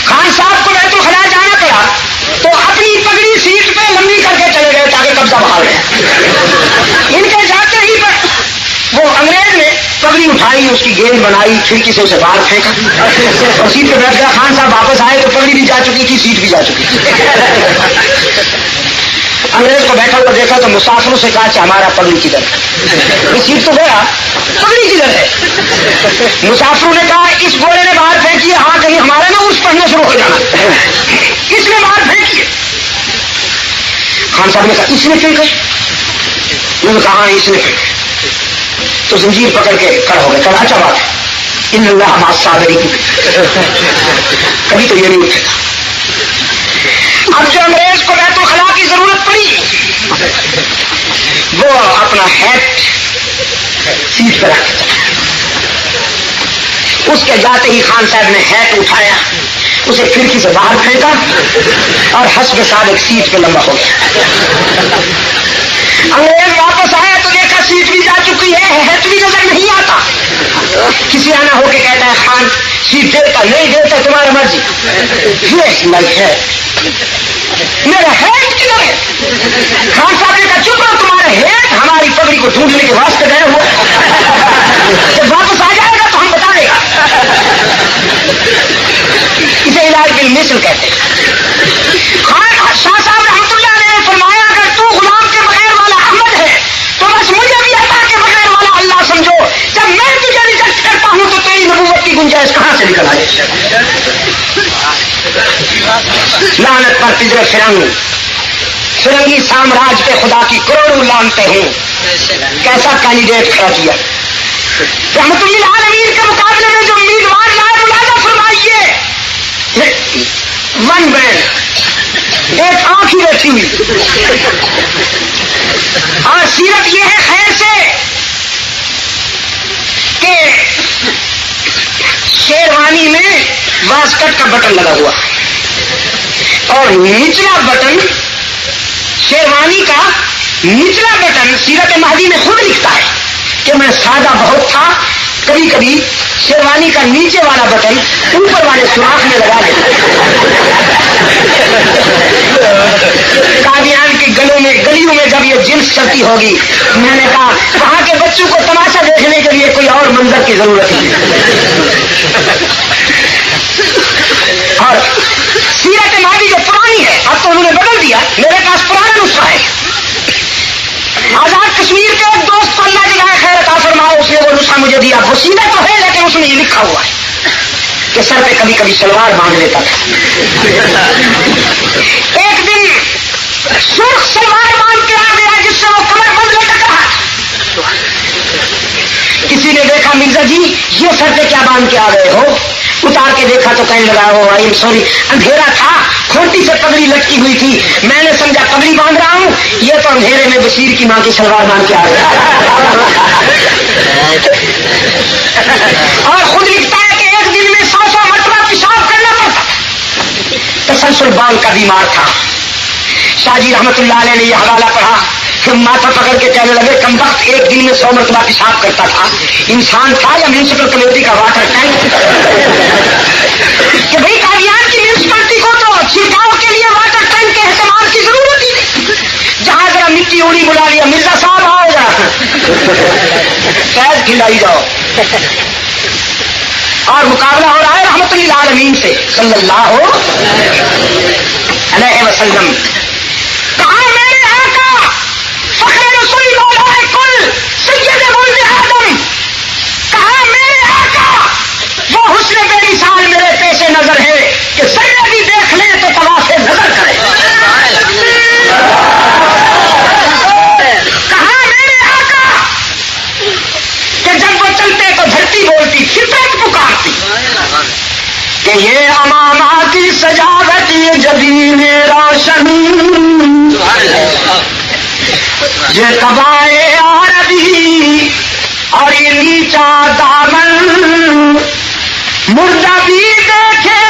خان صاحب کو بیت الخلاء جانا پڑا تو اپنی پگڑی سیٹ پہ لمبی کر کے چلے گئے تاکہ قبضہ بحال رہے. ان کے جاتے ہی وہ انگریز نے پگڑی اٹھائی، اس کی گیند بنائی، کھڑکی سے اسے باہر پھینکا اور سیٹ پہ بیٹھ گیا. خان صاحب واپس آئے تو پگڑی بھی جا چکی تھی، سیٹ بھی جا چکی تھی. انگریز کو بیٹھا ہوا دیکھا تو مسافروں سے کہا کہ ہمارا پگڑی کدھر ہے؟ یہ سیٹ تو گیا، پگڑی کدھر ہے؟ مسافروں نے کہا اس گھوڑے نے باہر پھینکی ہے. ہاں کہیں ہمارا نا اس پڑھنا شروع ہو جانا. اس نے باہر پھینکی ہے. خان صاحب نے کہا اس نے پھینکا؟ انہوں نے کہا ہاں اس نے پھینکا. تو زنجیر پکڑ کے کھڑا ہو گیا. کہا اچھا بات ہے، ان اللہ مع الصابرین. کبھی تو یہ نہیں اٹھے گا. اب جو انگریز کو بیت الخلاء کی ضرورت پڑی وہ اپنا ہیٹ سیٹ پہ رکھ دیا. اس کے جاتے ہی خان صاحب نے ہیٹ اٹھایا، اسے کھڑکی سے باہر پھینکا اور حسب سابق سیٹ پہ لمبا ہو گیا. انگریز واپس آیا تو دیکھا سیٹ بھی جا چکی ہے، ہیٹ بھی نظر نہیں آتا. کسی آنا ہو کے کہتا ہے خان سیٹ دیتا نہیں دیتا تمہاری مرضی. یس مائی ہیٹ، میرا ہیٹ کدھر ہے؟ خان صاحب نے کہا چپ رہو، تمہارا ہیٹ ہماری پگڑی کو ڈھونڈنے کے واسطے گئے ہوا، جب واپس آ جائے گا تو ہم بتا دے گا. اسے علاج بالمثل کہتے ہیں. شاہ صاحب رحمۃ اللہ علیہ نے فرمایا اگر تو غلام کے بغیر والا احمد ہے تو بس مجھے بھی عطا کے بغیر والا اللہ سمجھو. جب میں تجھے ریجیکٹ کرتا ہوں تو تیری نبوت کی گنجائش کہاں سے نکل آئے؟ لعنت پر پجر فرنگی سامراج پہ خدا کی کروڑوں لانتے ہوں. کیسا کینڈیڈیٹ کھڑا کیا. رحمت للعالمین کے مقابلے میں جو امیدوار لائے ملاحظہ فرمائیے، ون بینڈ، ایک آنکھ ہی بیٹھی ہوئی. اور سیرت یہ ہے خیر سے کہ شیروانی میں واسکٹ کا بٹن لگا ہوا اور نچلا بٹن، شیروانی کا نچلا بٹن سیرت مہدی میں خود لکھتا ہے کہ میں سادہ بہت تھا، کبھی کبھی شیروانی کا نیچے والا بٹن اوپر والے سوراخ میں لگا لیتے. قادیان کے گلیوں میں جب یہ جنس چلتی ہوگی, میں نے کہا وہاں کے بچوں کو تماشا دیکھنے کے لیے کوئی اور منظر کی ضرورت نہیں. اور سیرت ماضی جو پرانی ہے, اب تو انہوں نے بدل دیا, میرے پاس پرانا نسخہ ہے. آزاد کشمیر کے ایک دوست کو اللہ جزائے خیر عطا فرمائے, اس نے وہ نسخہ مجھے دیا. وہ سیدھا تو ہے لیکن اس میں یہ لکھا ہوا ہے کہ سر پہ کبھی کبھی شلوار باندھ لیتا تھا. ایک دن سرخ شلوار باندھ کے آ گیا جس سے وہ کمر بند لٹک رہا. کسی نے دیکھا مرزا جی یہ سر پہ کیا باندھ کے آ گئے ہو؟ اتار کے دیکھا تو کہنے لگا ہو آئی سوری, اندھیرا تھا, کھوٹی سے پگڑی لٹکی ہوئی تھی, میں نے سمجھا پگڑی باندھ رہا ہوں, یہ تو اندھیرے میں بشیر کی ماں کی شلوار باندھ کے آ گیا. اور خود لکھتا ہے کہ ایک دن میں 100 مرتبہ پیشاب کرنا پڑتا. تسلسل بال کا بیمار تھا. شاہ جی رحمت اللہ علیہ نے یہ حوالہ پڑھا کہ ماتھا پکڑ کے کہنے لگے کم وقت ایک دن میں 100 مرتبہ پیشاب کرتا تھا. انسان تھا یا میونسپل کمیٹی کا واٹر ٹینک؟ کہ بھائی قادیان کی میونسپلٹی کو تو چھڑکاؤ کے لیے واٹر ٹینک کے اہتمام کی ضرورت ہی نہیں. جہاں ذرا مٹی اڑی بلا لیا, مرزا صاحب آؤ گا, شاید کھلائی جاؤ. اور مقابلہ ہو رہا ہے رحمت للعالمین سے صلی اللہ علیہ وسلم. کہاں میرے آقا فخر رسول مولا کل سید ولد آدم, کہاں میرے آقا وہ حسن بے مثال میرے پیش نظر ہے کہ ذرے بھی دیکھ لیں تو طواف نظر کرے. کہاں میرے آقا کہ جب وہ چلتے تو دھرتی بولتی, فطرت پکارتی کہ یہ امامات کی سجاوٹ یہ جبین روشن, یہ قبائے عربی اور یہ نیچا دامن, مردہ بھی دیکھے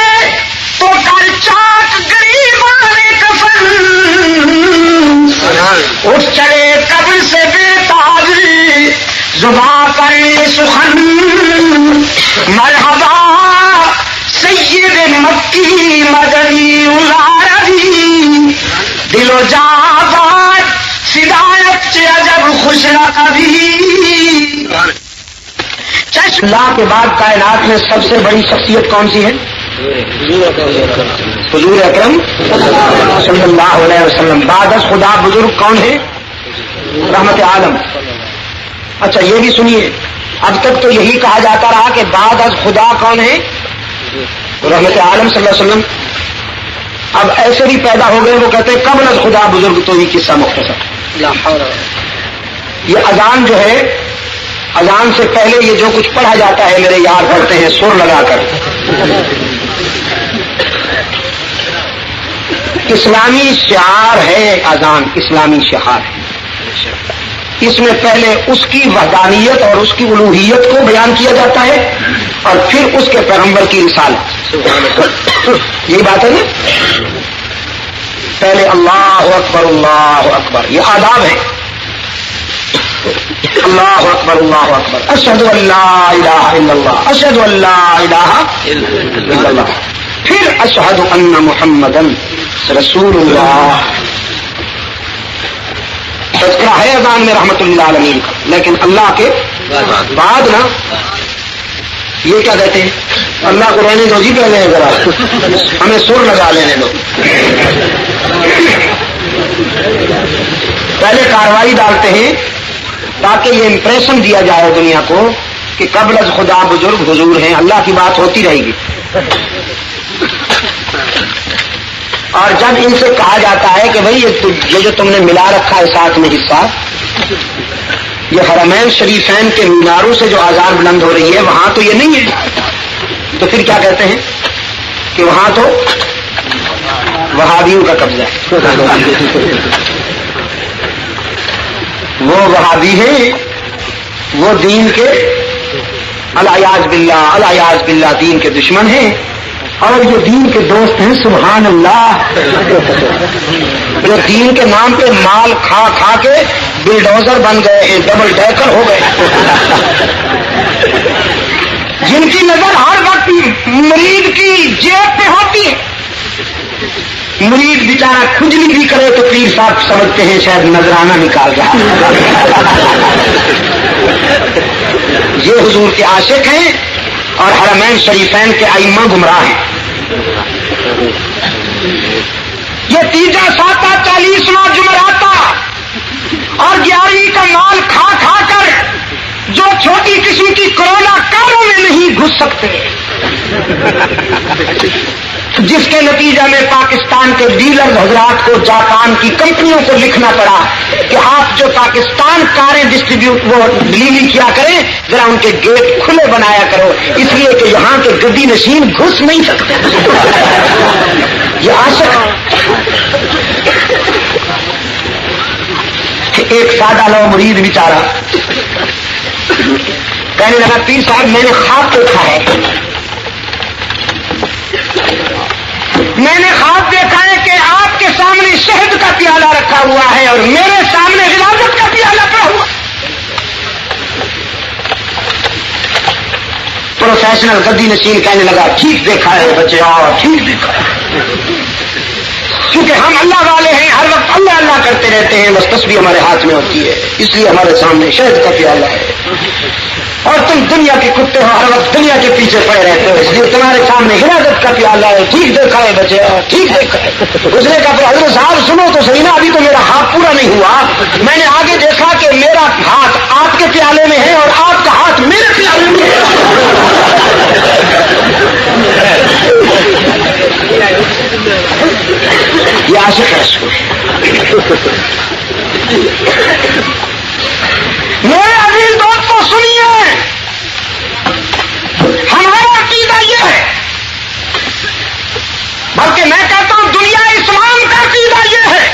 تو کل چاک گریبان کفن, اٹھ چلے قبر سے بے تاب زباں پر سخن, مرحبا سید مکی مدنی العربی, دل و جابات فدایت سے عجب خوش رقبی. اللہ کے بعد کائنات میں سب سے بڑی شخصیت کون سی ہے؟ حضور اکرم صلی اللہ علیہ وسلم. بعد از خدا بزرگ کون ہے؟ رحمت عالم. اچھا یہ بھی سنیے, اب تک تو یہی کہا جاتا رہا کہ بعد از خدا کون ہے؟ رحمت عالم صلی اللہ علیہ وسلم. اب ایسے بھی پیدا ہو گئے وہ کہتے ہیں قبل از خدا بزرگ, تو یہ قصہ مختصر. یہ اذان جو ہے, اذان سے پہلے یہ جو کچھ پڑھا جاتا ہے میرے یار پڑھتے ہیں سر لگا کر, اسلامی شعار ہے اذان, اسلامی شعار ہے. اس میں پہلے اس کی وحدانیت اور اس کی الوہیت کو بیان کیا جاتا ہے اور پھر اس کے پیغمبر کی رسالت. یہی بات ہے نا, پہلے اللہ اکبر اللہ اکبر, یہ آداب ہے. اللہ اکبر اللہ اکبر, اشہد ان لا الہ الا اللہ, اشہد ان لا الہ الا اللہ, پھر اشہد ان محمدن رسول اللہ. تذکرہ ہے اذان میں رحمت للعالمین کا, لیکن اللہ کے بعد نا یہ کیا کہتے ہیں, اللہ کو رہنے دو جی پہلے ذرا, ہمیں سر لگا لینے دو. پہلے کارروائی ڈالتے ہیں تاکہ یہ امپریشن دیا جائے دنیا کو کہ قبل از خدا بزرگ حضور ہیں, اللہ کی بات ہوتی رہے گی. اور جب ان سے کہا جاتا ہے کہ بھئی یہ جو تم نے ملا رکھا ہے ساتھ میں حصہ, یہ حرمین شریفین کے میناروں سے جو آزان بلند ہو رہی ہے وہاں تو یہ نہیں ہے, تو پھر کیا کہتے ہیں کہ وہاں تو وہابیوں کا قبضہ ہے. وہ وہابی ہیں, وہ دین کے الیاذ باللہ دین کے دشمن ہیں, اور یہ دین کے دوست ہیں سبحان اللہ، جو دین کے نام پہ مال کھا کھا کے بلڈوزر بن گئے ہیں، ڈبل ڈیکر ہو گئے، جن کی نظر ہر وقت مرید کی جیب پہ ہوتی ہے. مرید بیچارہ کھجلی بھی کرے تو پیر صاحب سمجھتے ہیں شاید نذرانہ نکال رہا ہے. یہ حضور کے عاشق ہیں اور حرمین شریفین کے ائمہ گمراہ ہیں. یہ تیجا ساتا 40واں جمعراتا اور 11ویں کا مال کھا کھا کر جو چھوٹی قسم کی کرونا کاروں میں نہیں گھس سکتے، جس کے نتیجہ میں پاکستان کے ڈیلر حضرات کو جاپان کی کمپنیوں کو لکھنا پڑا کہ آپ جو پاکستان کاریں ڈسٹریبیوٹ وہ ڈلیوری کیا کریں ذرا ان کے گیٹ کھلے بنایا کرو، اس لیے کہ یہاں کے گدی نشین گھس نہیں سکتے. یہ عاشق ایک سادہ لو مرید بیچارہ کہنے لگا پیر صاحب میں نے خواب دیکھا ہے، میں نے خواب دیکھا ہے کہ آپ کے سامنے شہد کا پیالہ رکھا ہوا ہے اور میرے سامنے غلاظت کا پیالہ پڑا ہوا. پروفیشنل گدی نشین کہنے لگا ٹھیک دیکھا ہے بچے، اور ٹھیک دیکھا ہے، کیونکہ ہم اللہ والے ہیں، ہر وقت اللہ اللہ کرتے رہتے ہیں، بس تسبیح ہمارے ہاتھ میں ہوتی ہے، اس لیے ہمارے سامنے شہد کا پیالہ ہے. اور تم دنیا کے کتے ہو، ہر وقت دنیا کے پیچھے پڑے رہتے ہو، اس لیے تمہارے سامنے ہلاکت کا پیالہ ہے. ٹھیک دیکھا ہے بچے، ٹھیک دیکھا ہے. اس نے کہا حضرت صاحب سنو تو صحیح نا، ابھی تو میرا ہاتھ پورا نہیں ہوا، میں نے آگے دیکھا کہ میرا ہاتھ آپ کے پیالے میں ہے اور آپ کا ہاتھ میرے پیالے میں ہے. یہ عاشق ہے. میرے عزیز دوستوں سنیے، ہمارا عقیدہ یہ ہے، بلکہ میں کہتا ہوں دنیا اسلام کا عقیدہ یہ ہے،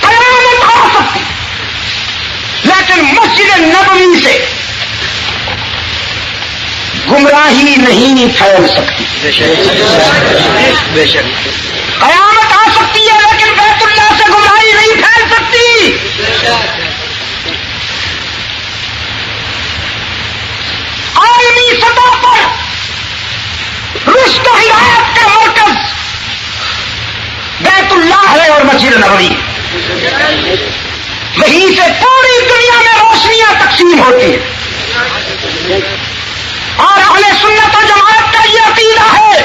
قیامت آ سکتی لیکن مسجد نبوی سے گمراہی نہیں پھیل سکتی. قیامت آ سکتی ہے لیکن بیت اللہ سے گمراہی نہیں پھیل سکتی. عالمی سطح پر رشد و ہدایت کا مرکز بیت اللہ ہے اور مسجد نبوی، وہیں سے پوری دنیا میں روشنیاں تقسیم ہوتی ہیں. اور اہل سنت و جماعت کا یہ عقیدہ ہے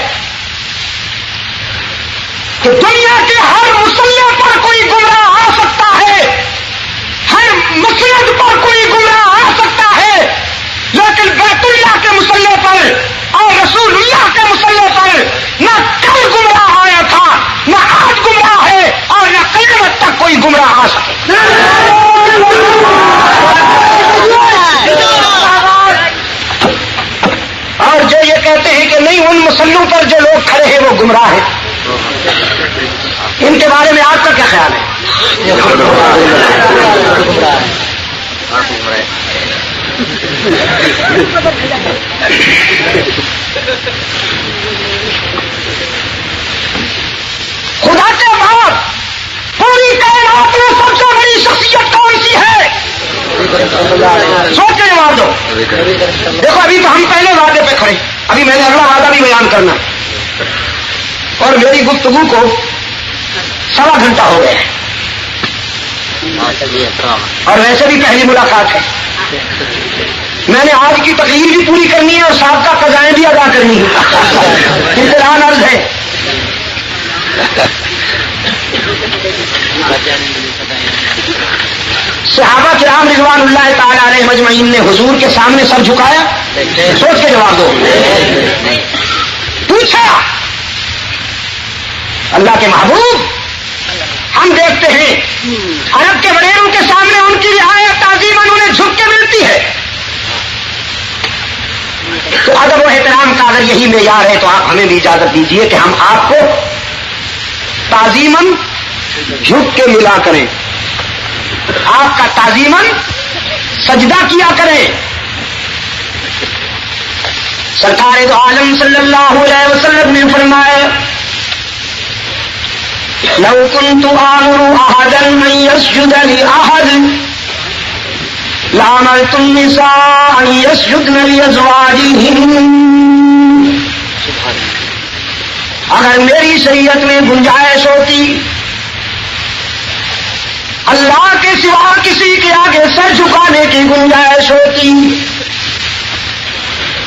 کہ دنیا کے ہر مسلح پر کوئی گمراہ آ سکتا ہے، ہر مسجد پر کوئی گمراہ آ سکتا ہے، لیکن بیت اللہ کے مسلح پر اور رسول اللہ کے مسلح پر نہ کل گمراہ آیا تھا، نہ آج گمراہ ہے اور نہ قیامت تک کوئی گمراہ آ سکے. اور جو یہ کہتے ہیں کہ نہیں ان مسلوں پر جو لوگ کھڑے ہیں وہ گمراہ ہیں، ان کے بارے میں آپ کا کیا خیال ہے؟ خدا کے بعد پوری کائنات میں سب سے بڑی شخصیت کون سی ہے؟ سوچ کے جواب دو. دیکھو ابھی تو ہم پہلے وعدے پہ کھڑے، ابھی میں نے اگلا وعدہ بھی بیان کرنا اور میری گفتگو کو 1.25 گھنٹہ ہو گیا ہے اور ویسے بھی پہلی ملاقات ہے. میں نے آج کی تقریر بھی پوری کرنی ہے اور سابقہ قضائیں بھی ادا کرنی ہے. امتحان عرض ہے. صحابہ کرام رضوان اللہ تعالی علیہ مجمعین نے حضور کے سامنے سر جھکایا؟ سوچ کے جواب دو. پوچھا اللہ کے محبوب، ہم دیکھتے ہیں عرب کے وڈیروں کے سامنے ان کی رعایت تعظیماً انہیں جھک کے ملتی ہے، تو ادب و احترام کا اگر یہی معیار ہے تو آپ ہمیں بھی اجازت دیجیے کہ ہم آپ کو تعظیماً جھک کے ملا کریں، آپ کا تعظیماً سجدہ کیا کریں. سرکار دو عالم صلی اللہ علیہ وسلم نے فرمایا لو كنت آمر احدا ان يسجد لاحد لامرت النساء ان يسجدن لازواجهن. اگر میری شریعت میں گنجائش ہوتی اللہ کے سوا کسی کے آگے سر جھکانے کی گنجائش ہوتی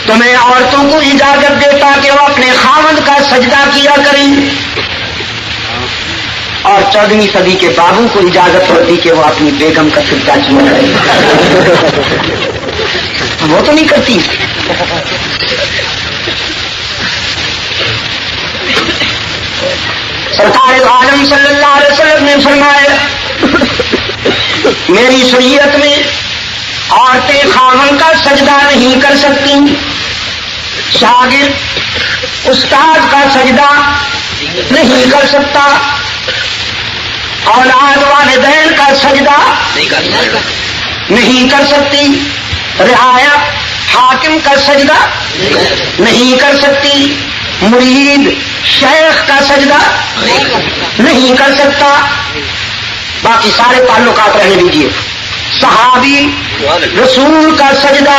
تو میں عورتوں کو اجازت دیتا کہ وہ اپنے خاوند کا سجدہ کیا کریں اور 14ویں صدی کے بابو کو اجازت ہوتی کہ وہ اپنی بیگم کا سجدہ کیا کریں. وہ تو نہیں کرتی. سرکار عالم صلی اللہ علیہ وسلم نے فرمایا میری شریعت میں عورتیں خاوند کا سجدہ نہیں کر سکتی، شاگرد استاد کا سجدہ نہیں کر سکتا، اولاد والدین کا سجدہ نہیں کر سکتی، رعایا حاکم کا سجدہ نہیں کر سکتی، مرید شیخ کا سجدہ نہیں کر سکتا. باقی سارے تعلقات رہنے دیجیے. صحابی رسول کا سجدہ،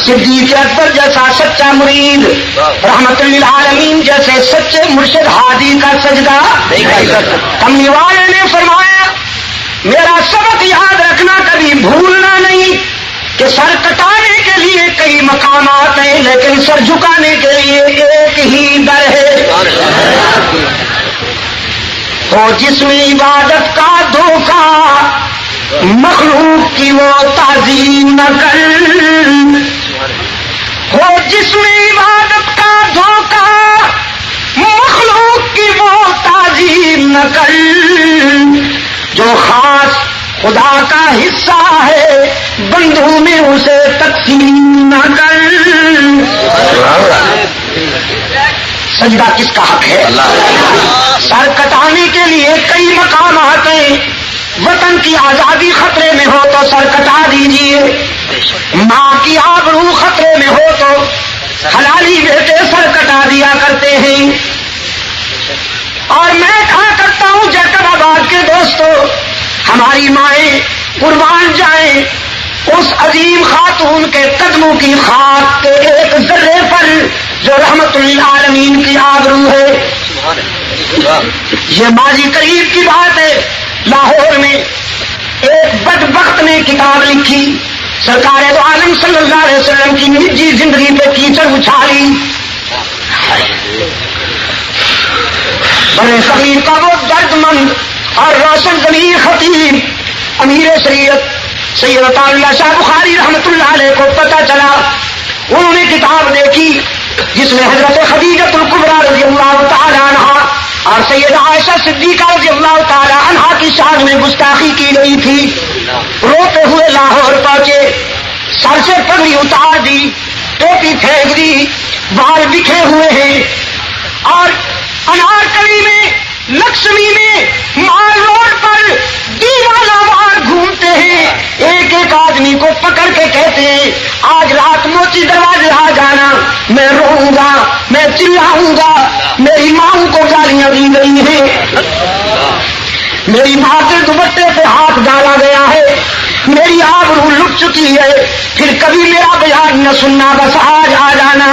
صدیق اکبر جیسا سچا مرید، رحمت للعالمین جیسے سچے مرشد ہادی کا سجدہ. کملی والے نے فرمایا میرا سبق یاد رکھنا، کبھی بھولنا نہیں کہ سر کٹانے کے لیے کئی مقامات ہیں لیکن سر جھکانے کے لیے ایک ہی در ہے. تو جس میں عبادت کا دھوکہ مخلوق کی وہ تعظیم نہ کر، ہو جس میں عبادت کا دھوکہ مخلوق کی وہ تعظیم نہ کر، جو خاص خدا کا حصہ ہے بندوں میں اسے تقسیم نہ کر. سجدہ کس کا حق ہے؟ سر کٹانے کے لیے کئی مقامات ہیں. وطن کی آزادی خطرے میں ہو تو سر کٹا دیجیے، ماں کی آبرو خطرے میں ہو تو حلالی بیٹے سر کٹا دیا کرتے ہیں. اور میں کہا کرتا ہوں جیکب آباد کے دوستوں، ہماری مائیں قربان جائیں اس عظیم خاتون کے قدموں کی خاک کے ایک ذرے پر جو رحمت للعالمین کی آبرو ہے. یہ ماضی قریب کی بات ہے، لاہور میں ایک بدبخت نے کتاب لکھی، سرکار دو عالم صلی اللہ علیہ وسلم کی نجی زندگی پہ کیچڑ اچھالی. بڑے صغیر کا وہ درد مند اور روشن ضمیر خطیب امیر شریعت سید عطا اللہ شاہ بخاری رحمت اللہ علیہ کو پتہ چلا. انہوں نے کتاب دیکھی جس میں حضرت خدیجہ الکبریٰ رضی اللہ تعالی عنہا اور سید عائشہ صدیقہ رضی اللہ تعالی عنہا کی شان میں گستاخی کی گئی تھی. روتے ہوئے لاہور پہنچے، سر سے پگڑی اتار دی، ٹوپی پھینک دی، بال بکھے ہوئے ہیں اور انارکلی میں لکشمی میں مال روڈ پر دیوالا وار گھومتے ہیں. ایک ایک آدمی کو پکڑ کے کہتے ہیں آج رات موچی دروازے آ جانا، میں روؤں گا، میں چلاؤں گا، میری ماں کو گالیاں دی گئی ہیں، میری ماں کے دوپٹے پہ ہاتھ ڈالا گیا ہے، میری آبرو لٹ چکی ہے، پھر کبھی میرا بیان نہ سننا، بس آج آ جانا.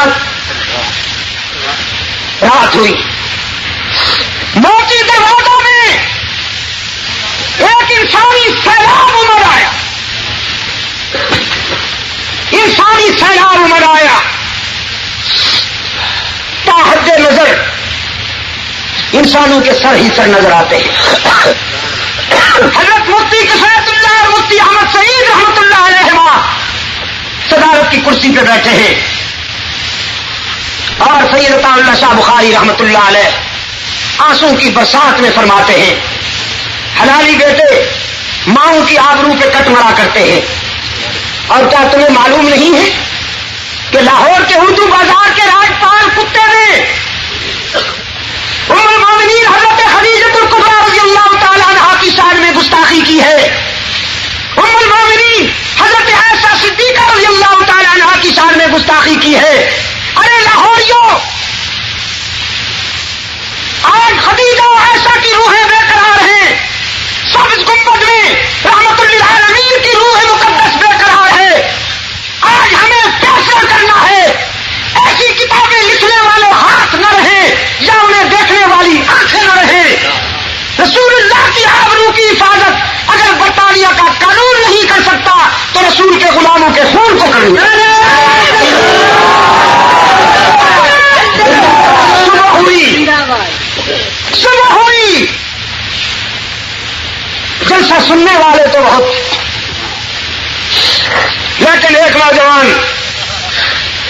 رات ہوئی، موچی دروازوں میں ایک انسانی سیلاب امڑ آیا، انسانی سیلاب امڑ آیا. تا حد نظر انسانوں کے سر ہی سر نظر آتے ہیں. حضرت مفتی کفایت اللہ اور مفتی احمد سعید رحمت اللہ علیہ صدارت کی کرسی پہ بیٹھے ہیں اور سید عطا اللہ شاہ بخاری رحمت اللہ علیہ آنسو کی برسات میں فرماتے ہیں حلالی بیٹے ماؤں کی آبرو پہ کٹ مرا کرتے ہیں. اور کیا تمہیں معلوم نہیں ہے کہ لاہور کے اردو بازار کے راجپال کتے نے ام المومنین حضرت خدیجہ الکبریٰ رضی اللہ تعالیٰ عنہا کی شان میں گستاخی کی ہے، ام المومنین حضرت عائشہ صدیقہ رضی اللہ تعالیٰ عنہا کی شان میں گستاخی کی ہے. نبی کے غلاموں کے خون کو کرنی ہے. صبح ہوئی جلسہ سننے والے تو بہت، لیکن ایک نوجوان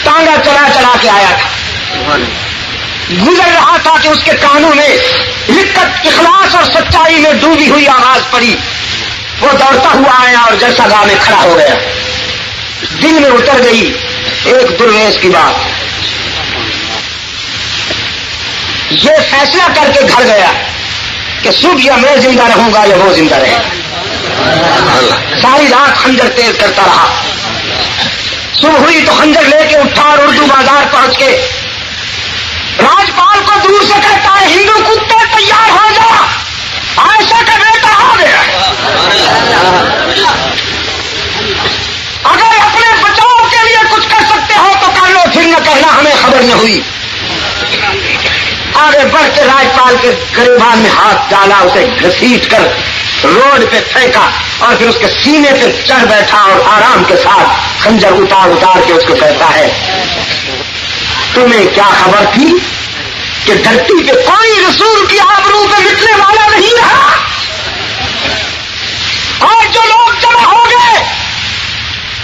ٹانگا چلا چلا کے آیا تھا، گزر رہا تھا کہ اس کے کانوں میں رقت، اخلاص اور سچائی میں ڈوبی ہوئی آواز پڑی. وہ دوڑتا ہوا آیا اور جلسہ گاہ میں کھڑا ہو گیا. دل میں اتر گئی ایک درویش کی بات. یہ فیصلہ کر کے گھر گیا کہ صبح یا میں زندہ رہوں گا یا وہ زندہ رہے. ساری رات خنجر تیز کرتا رہا. صبح ہوئی تو خنجر لے کے اٹھا اور اردو بازار پہنچ کے راجپال کو دور سے کہتا ہے ہندو کتے تیار ہو جا، عائشہ کا بیٹا آ گیا. اگر اپنے بچاؤ کے لیے کچھ کر سکتے ہو تو کر لو، پھر نہ کہنا ہمیں خبر نہ ہوئی. آگے بڑھ کے راجپال کے گریبان میں ہاتھ ڈالا، اسے گھسیٹ کر روڈ پہ پھینکا اور پھر اس کے سینے پہ چڑھ بیٹھا اور آرام کے ساتھ خنجر اتار اتار کے اس کو کہتا ہے تمہیں کیا خبر تھی کہ دھرتی پہ کوئی رسول کی آبرو پہ مٹنے والا نہیں رہا. اور جو لوگ جمع ہو گئے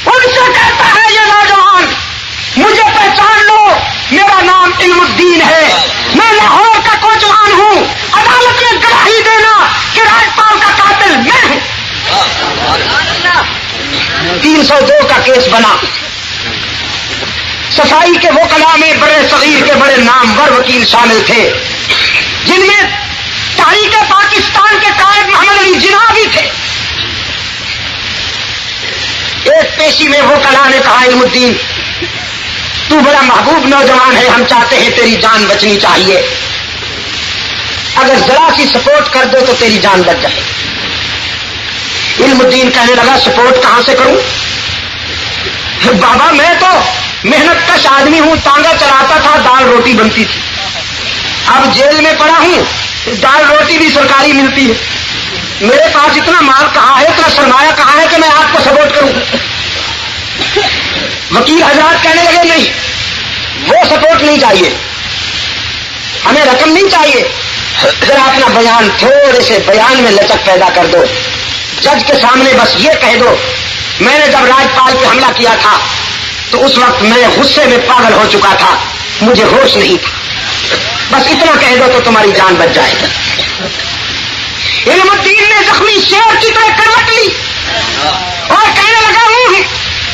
ان سے کہتا ہے یہ نوجوان مجھے پہچان لو، میرا نام علم الدین ہے، میں لاہور کا کوچوان ہوں. عدالت میں گواہی دینا کہ راجپال کا قاتل میں ہوں. 302 کا کیس بنا. صفائی کے وکلاء میں بڑے صغیر کے بڑے نامور وکیل شامل تھے، جن میں تحریک پاکستان کے قائد محمد علی جناح بھی تھے. ایک پیشی میں وکلاء نے کہا علم الدین تو بڑا محبوب نوجوان ہے، ہم چاہتے ہیں تیری جان بچنی چاہیے، اگر ذرا سی سپورٹ کر دو تو تیری جان بچ جائے. علم الدین کہنے لگا سپورٹ کہاں سے کروں؟ بابا میں تو محنت کش آدمی ہوں، ٹانگا چلاتا تھا، دال روٹی بنتی تھی. اب جیل میں پڑا ہوں، دال روٹی بھی سرکاری ملتی ہے. میرے پاس اتنا مال کہاں ہے، اتنا سرمایہ کہاں ہے کہ میں آپ کو سپورٹ کروں؟ وکیل حضرات کہنے لگے نہیں، وہ سپورٹ نہیں چاہیے، ہمیں رقم نہیں چاہیے، ذرا اپنا بیان تھوڑے سے بیان میں لچک پیدا کر دو. جج کے سامنے بس یہ کہہ دو میں نے جب راجپال پہ حملہ کیا تھا تو اس وقت میں غصے میں پاگل ہو چکا تھا، مجھے ہوش نہیں تھا، بس اتنا کہہ دو تو تمہاری جان بچ جائے. علم الدین نے زخمی شیر کی طرح کروٹ لی اور کہنے لگا ہوں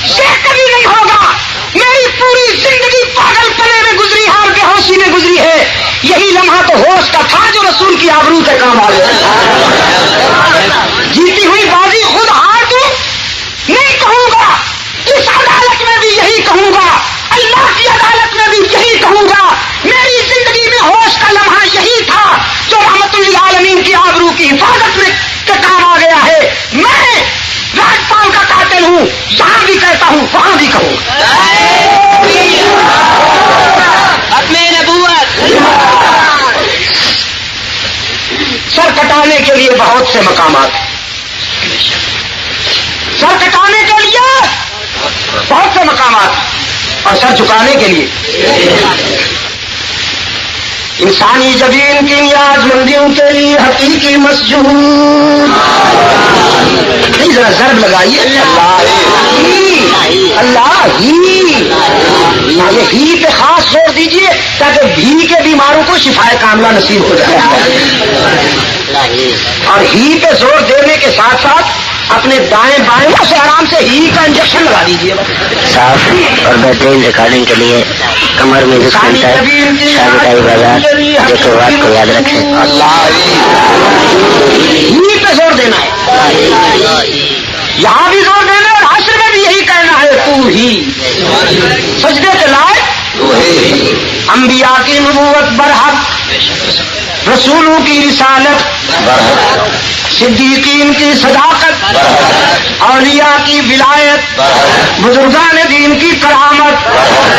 یہ کبھی نہیں ہوگا، میری پوری زندگی پاگل پنے میں گزری ہے اور بے ہوشی میں گزری ہے، یہی لمحہ تو ہوش کا تھا جو رسول کی آبرو کے کام آ گیا. جیتی ہوئی بازی خود ہار دوں نہیں کہوں گا، اس عدالت میں بھی یہی کہوں گا، اللہ کی عدالت میں بھی یہی کہوں گا. میری زندگی میں ہوش کا لمحہ یہی تھا جو رحمت للعالمین کی آبرو کی حفاظت میں کے کام آ گیا ہے. میں راجپال کا قاتل ہوں، یہاں بھی کہتا ہوں وہاں بھی کہوں. اپنے نبوت سر کٹانے کے لیے بہت سے مقامات، سر کٹانے کے لیے بہت سے مقامات اور سر جھکانے کے لیے انسانی جبین کی نیاز مندیوں کے لیے حقیقی مسجود. نہیں ذرا ضرب لگائیے اللہ ہی پہ خاص زور دیجیے تاکہ بھی کے بیماروں کو شفا کاملہ نصیب ہو جائے. اور ہی پہ زور دینے کے ساتھ ساتھ اپنے دائیں بائیں سے آرام سے ہی کا انجیکشن لگا دیجیے. صاف اور بہترین ریکارڈنگ کے لیے کمر میوزک سینٹر شاہدائی بازار دیکھو بات کو یاد رکھیں. ہی پہ زور دینا ہے، یہاں بھی زور دینا ہے اور حشر میں بھی یہی کہنا ہے تو ہی سجدے کے لائق. انبیاء کی نبوت برحق، رسولوں کی رسالت، صدیقین کی صداقت، اولیاء کی ولایت، بزرگان دین کی کرامت،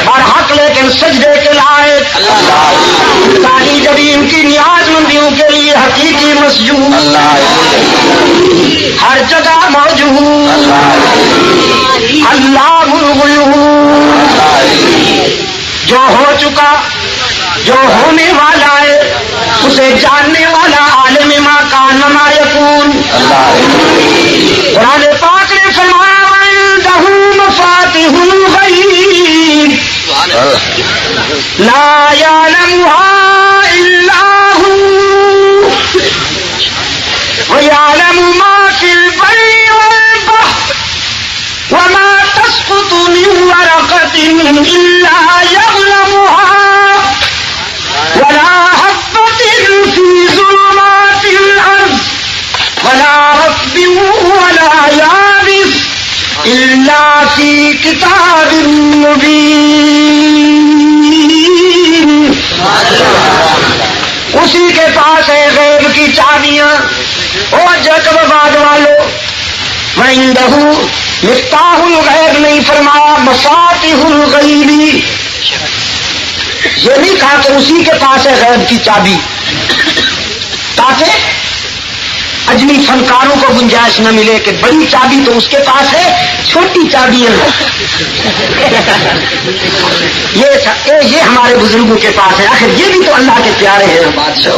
برحق لیکن سجدے کے لائق، انسانی جبین کی نیاز مندیوں کے لیے حقیقی مسجود، ہر جگہ موجود، جو ہونے والا ہے اسے جاننے والا عالم ما کان و ما یکون. قرآن پاک نے فرمایا وعنده مفاتیح الغیب لا یعلمها الا هو ويعلم ما في البر والبحر وما تسقط من ورقة إلا يعلمها ولا حبة في ظلمات الأرض ولا رطب ولا يابس إلا في كتاب مبين. اسی کے پاس ہے غیب کی چابیاں. اور جب بعد والو وعنده مفتاح الغیب نہیں فرمایا مفاتیح الغیب. یہ نہیں کہا کہ اسی کے پاس ہے غیب کی چابی تاکہ اجمی فنکاروں کو گنجائش نہ ملے کہ بڑی چابی تو اس کے پاس ہے چھوٹی چابی ہے. یہ ہمارے بزرگوں کے پاس ہے. آخر یہ بھی تو اللہ کے پیارے ہیں بادشاہ.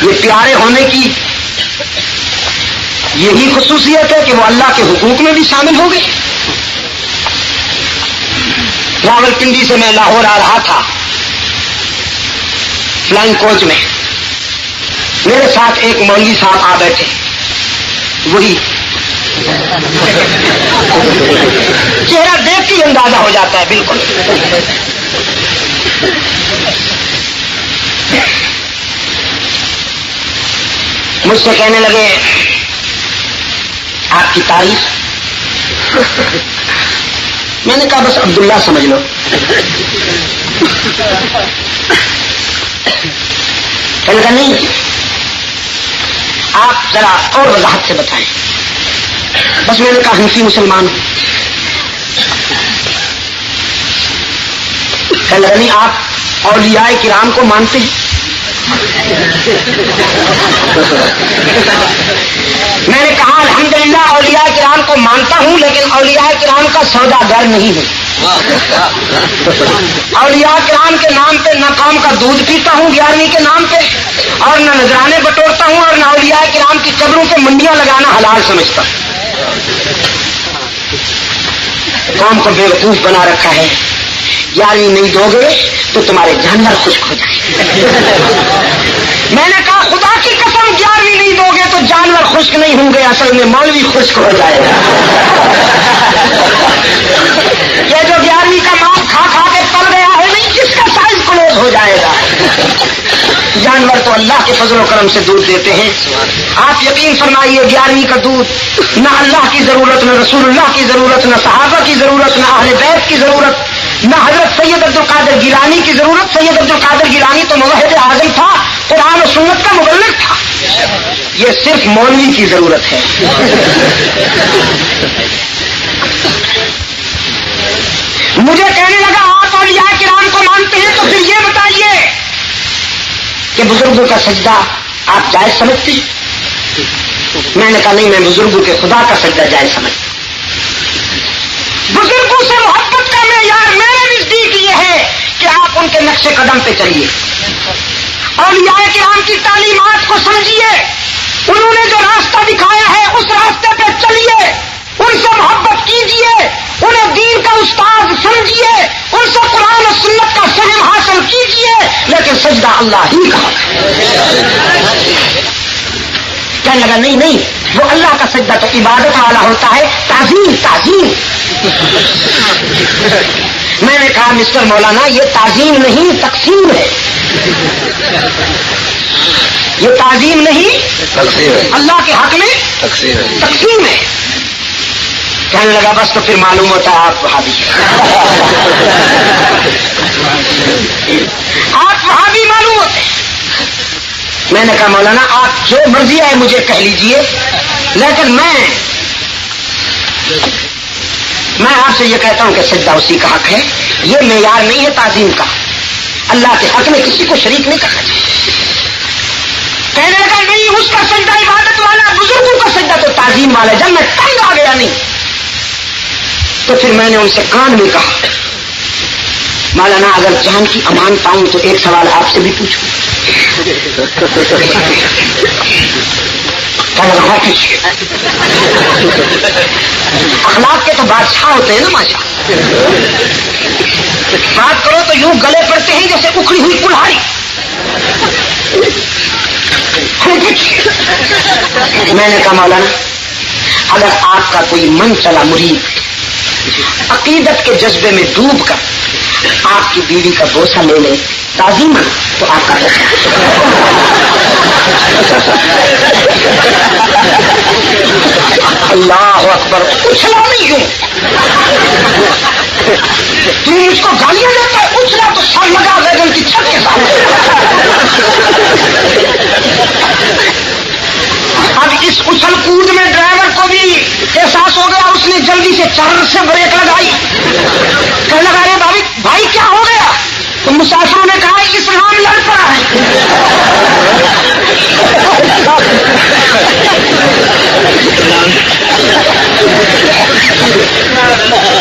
یہ پیارے ہونے کی یہی خصوصیت ہے کہ وہ اللہ کے حقوق میں بھی شامل ہو گئے. راولپنڈی سے میں لاہور آ رہا تھا فلائنگ کوچ میں. میرے ساتھ ایک مولوی صاحب آ بیٹھے. وہی چہرہ دیکھ کے اندازہ ہو جاتا ہے بالکل. مجھ سے کہنے لگے آپ کی تعریف. میں نے کہا بس عبداللہ سمجھ لو. کہنے لگا نہیں آپ ذرا اور وضاحت سے بتائیں. بس میں نے کہا حنفی مسلمان ہوں. کہنے لگا نہیں آپ اولیاء کرام کو مانتے ہیں. میں نے کہا الحمدللہ اولیاء کرام کو مانتا ہوں لیکن اولیاء کرام کا سوداگر نہیں ہوں. اولیاء کرام کے نام پہ نہ قوم کا دودھ پیتا ہوں 11ویں کے نام پہ اور نہ نذرانے بٹورتا ہوں اور نہ اولیاء کرام کی قبروں پہ منڈیاں لگانا حلال سمجھتا ہوں. قوم کو بیوقوف بنا رکھا ہے. 11ویں نہیں دو گے تو تمہارے جانور خشک ہو جائیں. میں نے کہا خدا کی قسم 11ویں نہیں دو گے تو جانور خشک نہیں ہوں گے, اصل میں مولوی خشک ہو جائے گا. یہ جو 11ویں کا ماس کھا کھا کے پل گیا ہے نہیں کس کا سائز کلوز ہو جائے گا. جانور تو اللہ کے فضل و کرم سے دودھ دیتے ہیں. آپ یقین فرمائیے 11ویں کا دودھ نہ اللہ کی ضرورت نہ رسول اللہ کی ضرورت نہ صحابہ کی ضرورت نہ اہل بیت کی ضرورت نہ حضرت سید عبد القادر گیلانی کی ضرورت. سید عبد القادر گیلانی تو موحد اعظم تھا, قرآن و سنت کا مبلغ تھا. یہ صرف مولوی کی ضرورت ہے. مجھے کہنے لگا آپ اولیاء کرام کو مانتے ہیں تو پھر یہ بتائیے کہ بزرگوں کا سجدہ آپ جائز سمجھتے ہیں؟ میں نے کہا نہیں میں بزرگوں کے خدا کا سجدہ جائز سمجھتا ہوں. بزرگوں سے محبت کا معیار میرے نزدیک یہ ہے کہ آپ ان کے نقش قدم پہ چلیے, اولیاء کرام کی تعلیمات کو سمجھیے, انہوں نے جو راستہ دکھایا ہے اس راستے پہ چلیے, ان سے محبت کیجیے, انہیں دین کا استاد سمجھیے, ان سے قرآن و سنت کا فہم حاصل کیجیے, لیکن سجدہ اللہ ہی کا. کہنے لگا نہیں وہ اللہ کا سجدہ تو عبادت والا ہوتا ہے, تعظیم. میں نے کہا مسٹر مولانا یہ تعظیم نہیں تقسیم ہے. یہ تعظیم نہیں اللہ کے حق میں تقسیم ہے. کہنے لگا بس تو پھر معلوم ہوتا ہے آپ وہابی معلوم ہوتے. میں نے کہا مولانا آپ جو مرضی ہے مجھے کہہ لیجئے, لیکن میں آپ سے یہ کہتا ہوں کہ سجدہ اسی کا حق ہے. یہ معیار نہیں ہے تعظیم کا. اللہ کے حق میں کسی کو شریک نہیں کرنا چاہیے. کہنے لگا نہیں اس کا سجدہ عبادت والا, بزرگوں کا سجدہ تو تعظیم والا. جب میں تنگ آ گیا نہیں تو پھر میں نے ان سے کان میں کہا مولانا اگر جان کی امان پاؤں تو ایک سوال آپ سے بھی پوچھوں. اخلاق کے تو بادشاہ ہوتے ہیں نا ماشاء. بات کرو تو یوں گلے پڑتے ہیں جیسے اکھڑی ہوئی کلہاڑی. میں نے کہا مولانا اگر آپ کا کوئی من چلا مرید عقیدت کے جذبے میں ڈوب کر آپ کی بیوی کا بوسہ لے لے تعظیماً تو آپ کا اللہ اکبر. اچھلا نہیں ہوں تم مجھ کو گالیاں دیتا ہے. اچھلا تو سر لگا ویگن کی چھت کے ساتھ. اب اس اچھل کود میں ڈرائیور کو بھی احساس ہو گیا. اس نے جلدی سے چر سے بریک لگائی. کہنے لگا ارے بھائی کیا ہو گیا؟ تو مسافروں نے کہا اسلام لڑ پڑا ہے.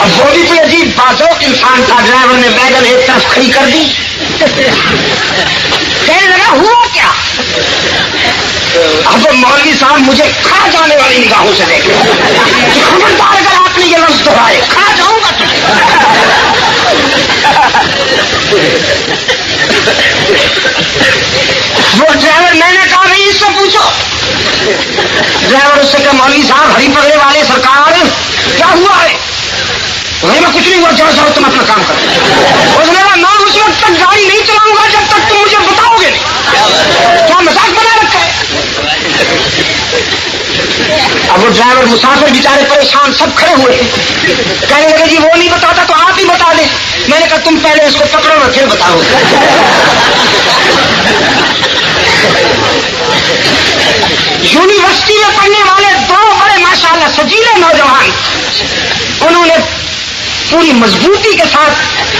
اب وہ بھی کوئی عجیب بازوق انسان تھا. ڈرائیور نے ویگن ایک طرف کھڑی کر دی. کہنے لگا ہوا کیا؟ اب مولوی صاحب مجھے کھا جانے والی نگاہوں سے دیکھ خبردار اگر آپ نے یہ لفظ دہرائے کھا جاؤں گا وہ ڈرائیور. میں نے کہا بھائی اس سے پوچھو. ڈرائیور اس سے کہ مولوی صاحب ہری پگڑے والے سرکار کیا ہوا ہے؟ میں کچھ نہیں ہوا. جاؤ تم اپنا کام کرو. اس نے کہا میں اس وقت تک گاڑی نہیں چلاؤں گا جب تک تم مجھے بتاؤ گے نہیں. کیا مذاق بنا رکھا ہے؟ اب وہ ڈرائیور مسافر بیچارے پریشان سب کھڑے ہوئے کہنے لگے جی وہ نہیں بتاتا تو آپ ہی بتا دیں. میں نے کہا تم پہلے اس کو پکڑو نا پھر بتاؤ. یونیورسٹی میں پڑھنے والے دو بڑے ماشاءاللہ سجیلے نوجوان انہوں نے پوری مضبوطی کے ساتھ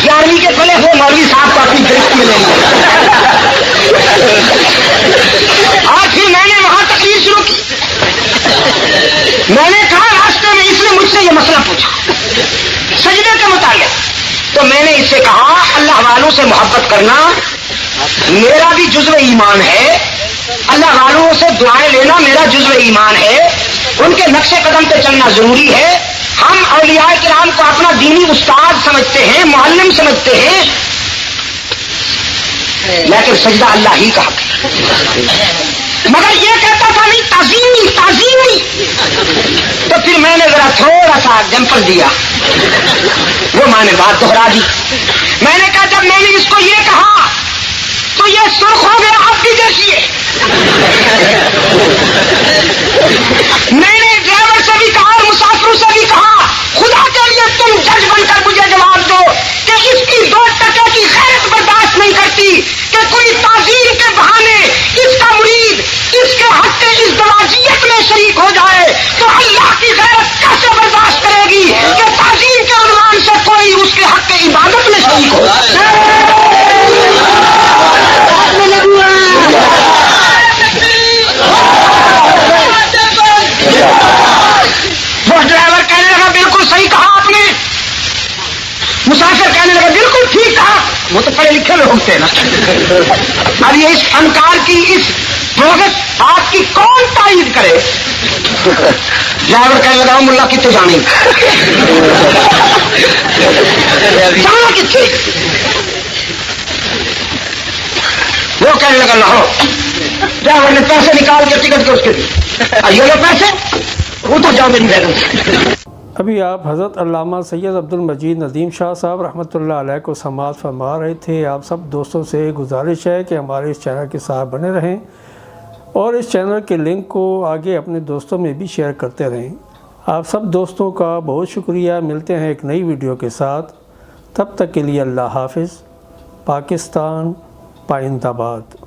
11ویں کے پہلے وہ مولوی صاحب کو اپنی گرفت میں لے لیا. اور پھر میں نے وہاں تقریر شروع کی. میں نے کہا راستے میں اس نے مجھ سے یہ مسئلہ پوچھا سجدے کے متعلق. تو میں نے اس سے کہا اللہ والوں سے محبت کرنا میرا بھی جزو ایمان ہے. اللہ والوں سے دعائیں لینا میرا جزو ایمان ہے. ان کے نقش قدم پہ چلنا ضروری ہے. ہم اولیاء کرام کو اپنا دینی استاد سمجھتے ہیں, معلم سمجھتے ہیں, لیکن سجدہ اللہ ہی کا حق ہے. مگر یہ کہتا تھا نہیں تعظیمی تعظیمی. تو پھر میں نے ذرا تھوڑا سا ایگزامپل دیا. وہ میں نے بات دہرا دی. میں نے کہا جب میں نے اس کو یہ کہا تو یہ سرخ ہو گیا آپ بھی دیکھیے. میں نے ڈرائیور سے بھی کہا اور مسافروں سے بھی کہا خدا کے لیے تم جج بن کر مجھے جواب دو کہ اس کی 2% کی غیرت برداشت نہیں کرتی کہ کوئی تعظیم کے بہانے اس کا مرید اس کے حق کے ازدواجیت میں شریک ہو جائے تو اللہ کی غیرت کیسے برداشت کرے گی کہ تعظیم کے عنوان سے کوئی اس کے حق کے عبادت میں شریک ہو جائے. وہ ڈرائیور کہنے لگا بالکل صحیح کہا آپ نے. مسافر کہنے لگا بالکل ٹھیک کہا. وہ تو پڑھے لکھے لوگ تھے نا. اب یہ اس فنکار کی اس بوگس بات کی کون تائید کرے. ڈرائیور کہنے لگا ملا کی تو جانے جانا کتنے. وہ کہنے لگا لاہور. ڈرائیور نے پیسے نکال کے ٹکٹ کے اس کے دیے. یہ لو پیسے اتر جاؤ میری بیگم سے. ابھی آپ حضرت علامہ سید عبد المجید ندیم شاہ صاحب رحمۃ اللہ علیہ کو سماعت فرما رہے تھے. آپ سب دوستوں سے گزارش ہے کہ ہمارے اس چینل کے ساتھ بنے رہیں اور اس چینل کے لنک کو آگے اپنے دوستوں میں بھی شیئر کرتے رہیں. آپ سب دوستوں کا بہت شکریہ. ملتے ہیں ایک نئی ویڈیو کے ساتھ. تب تک کے لیے اللہ حافظ. پاکستان پائندہ باد.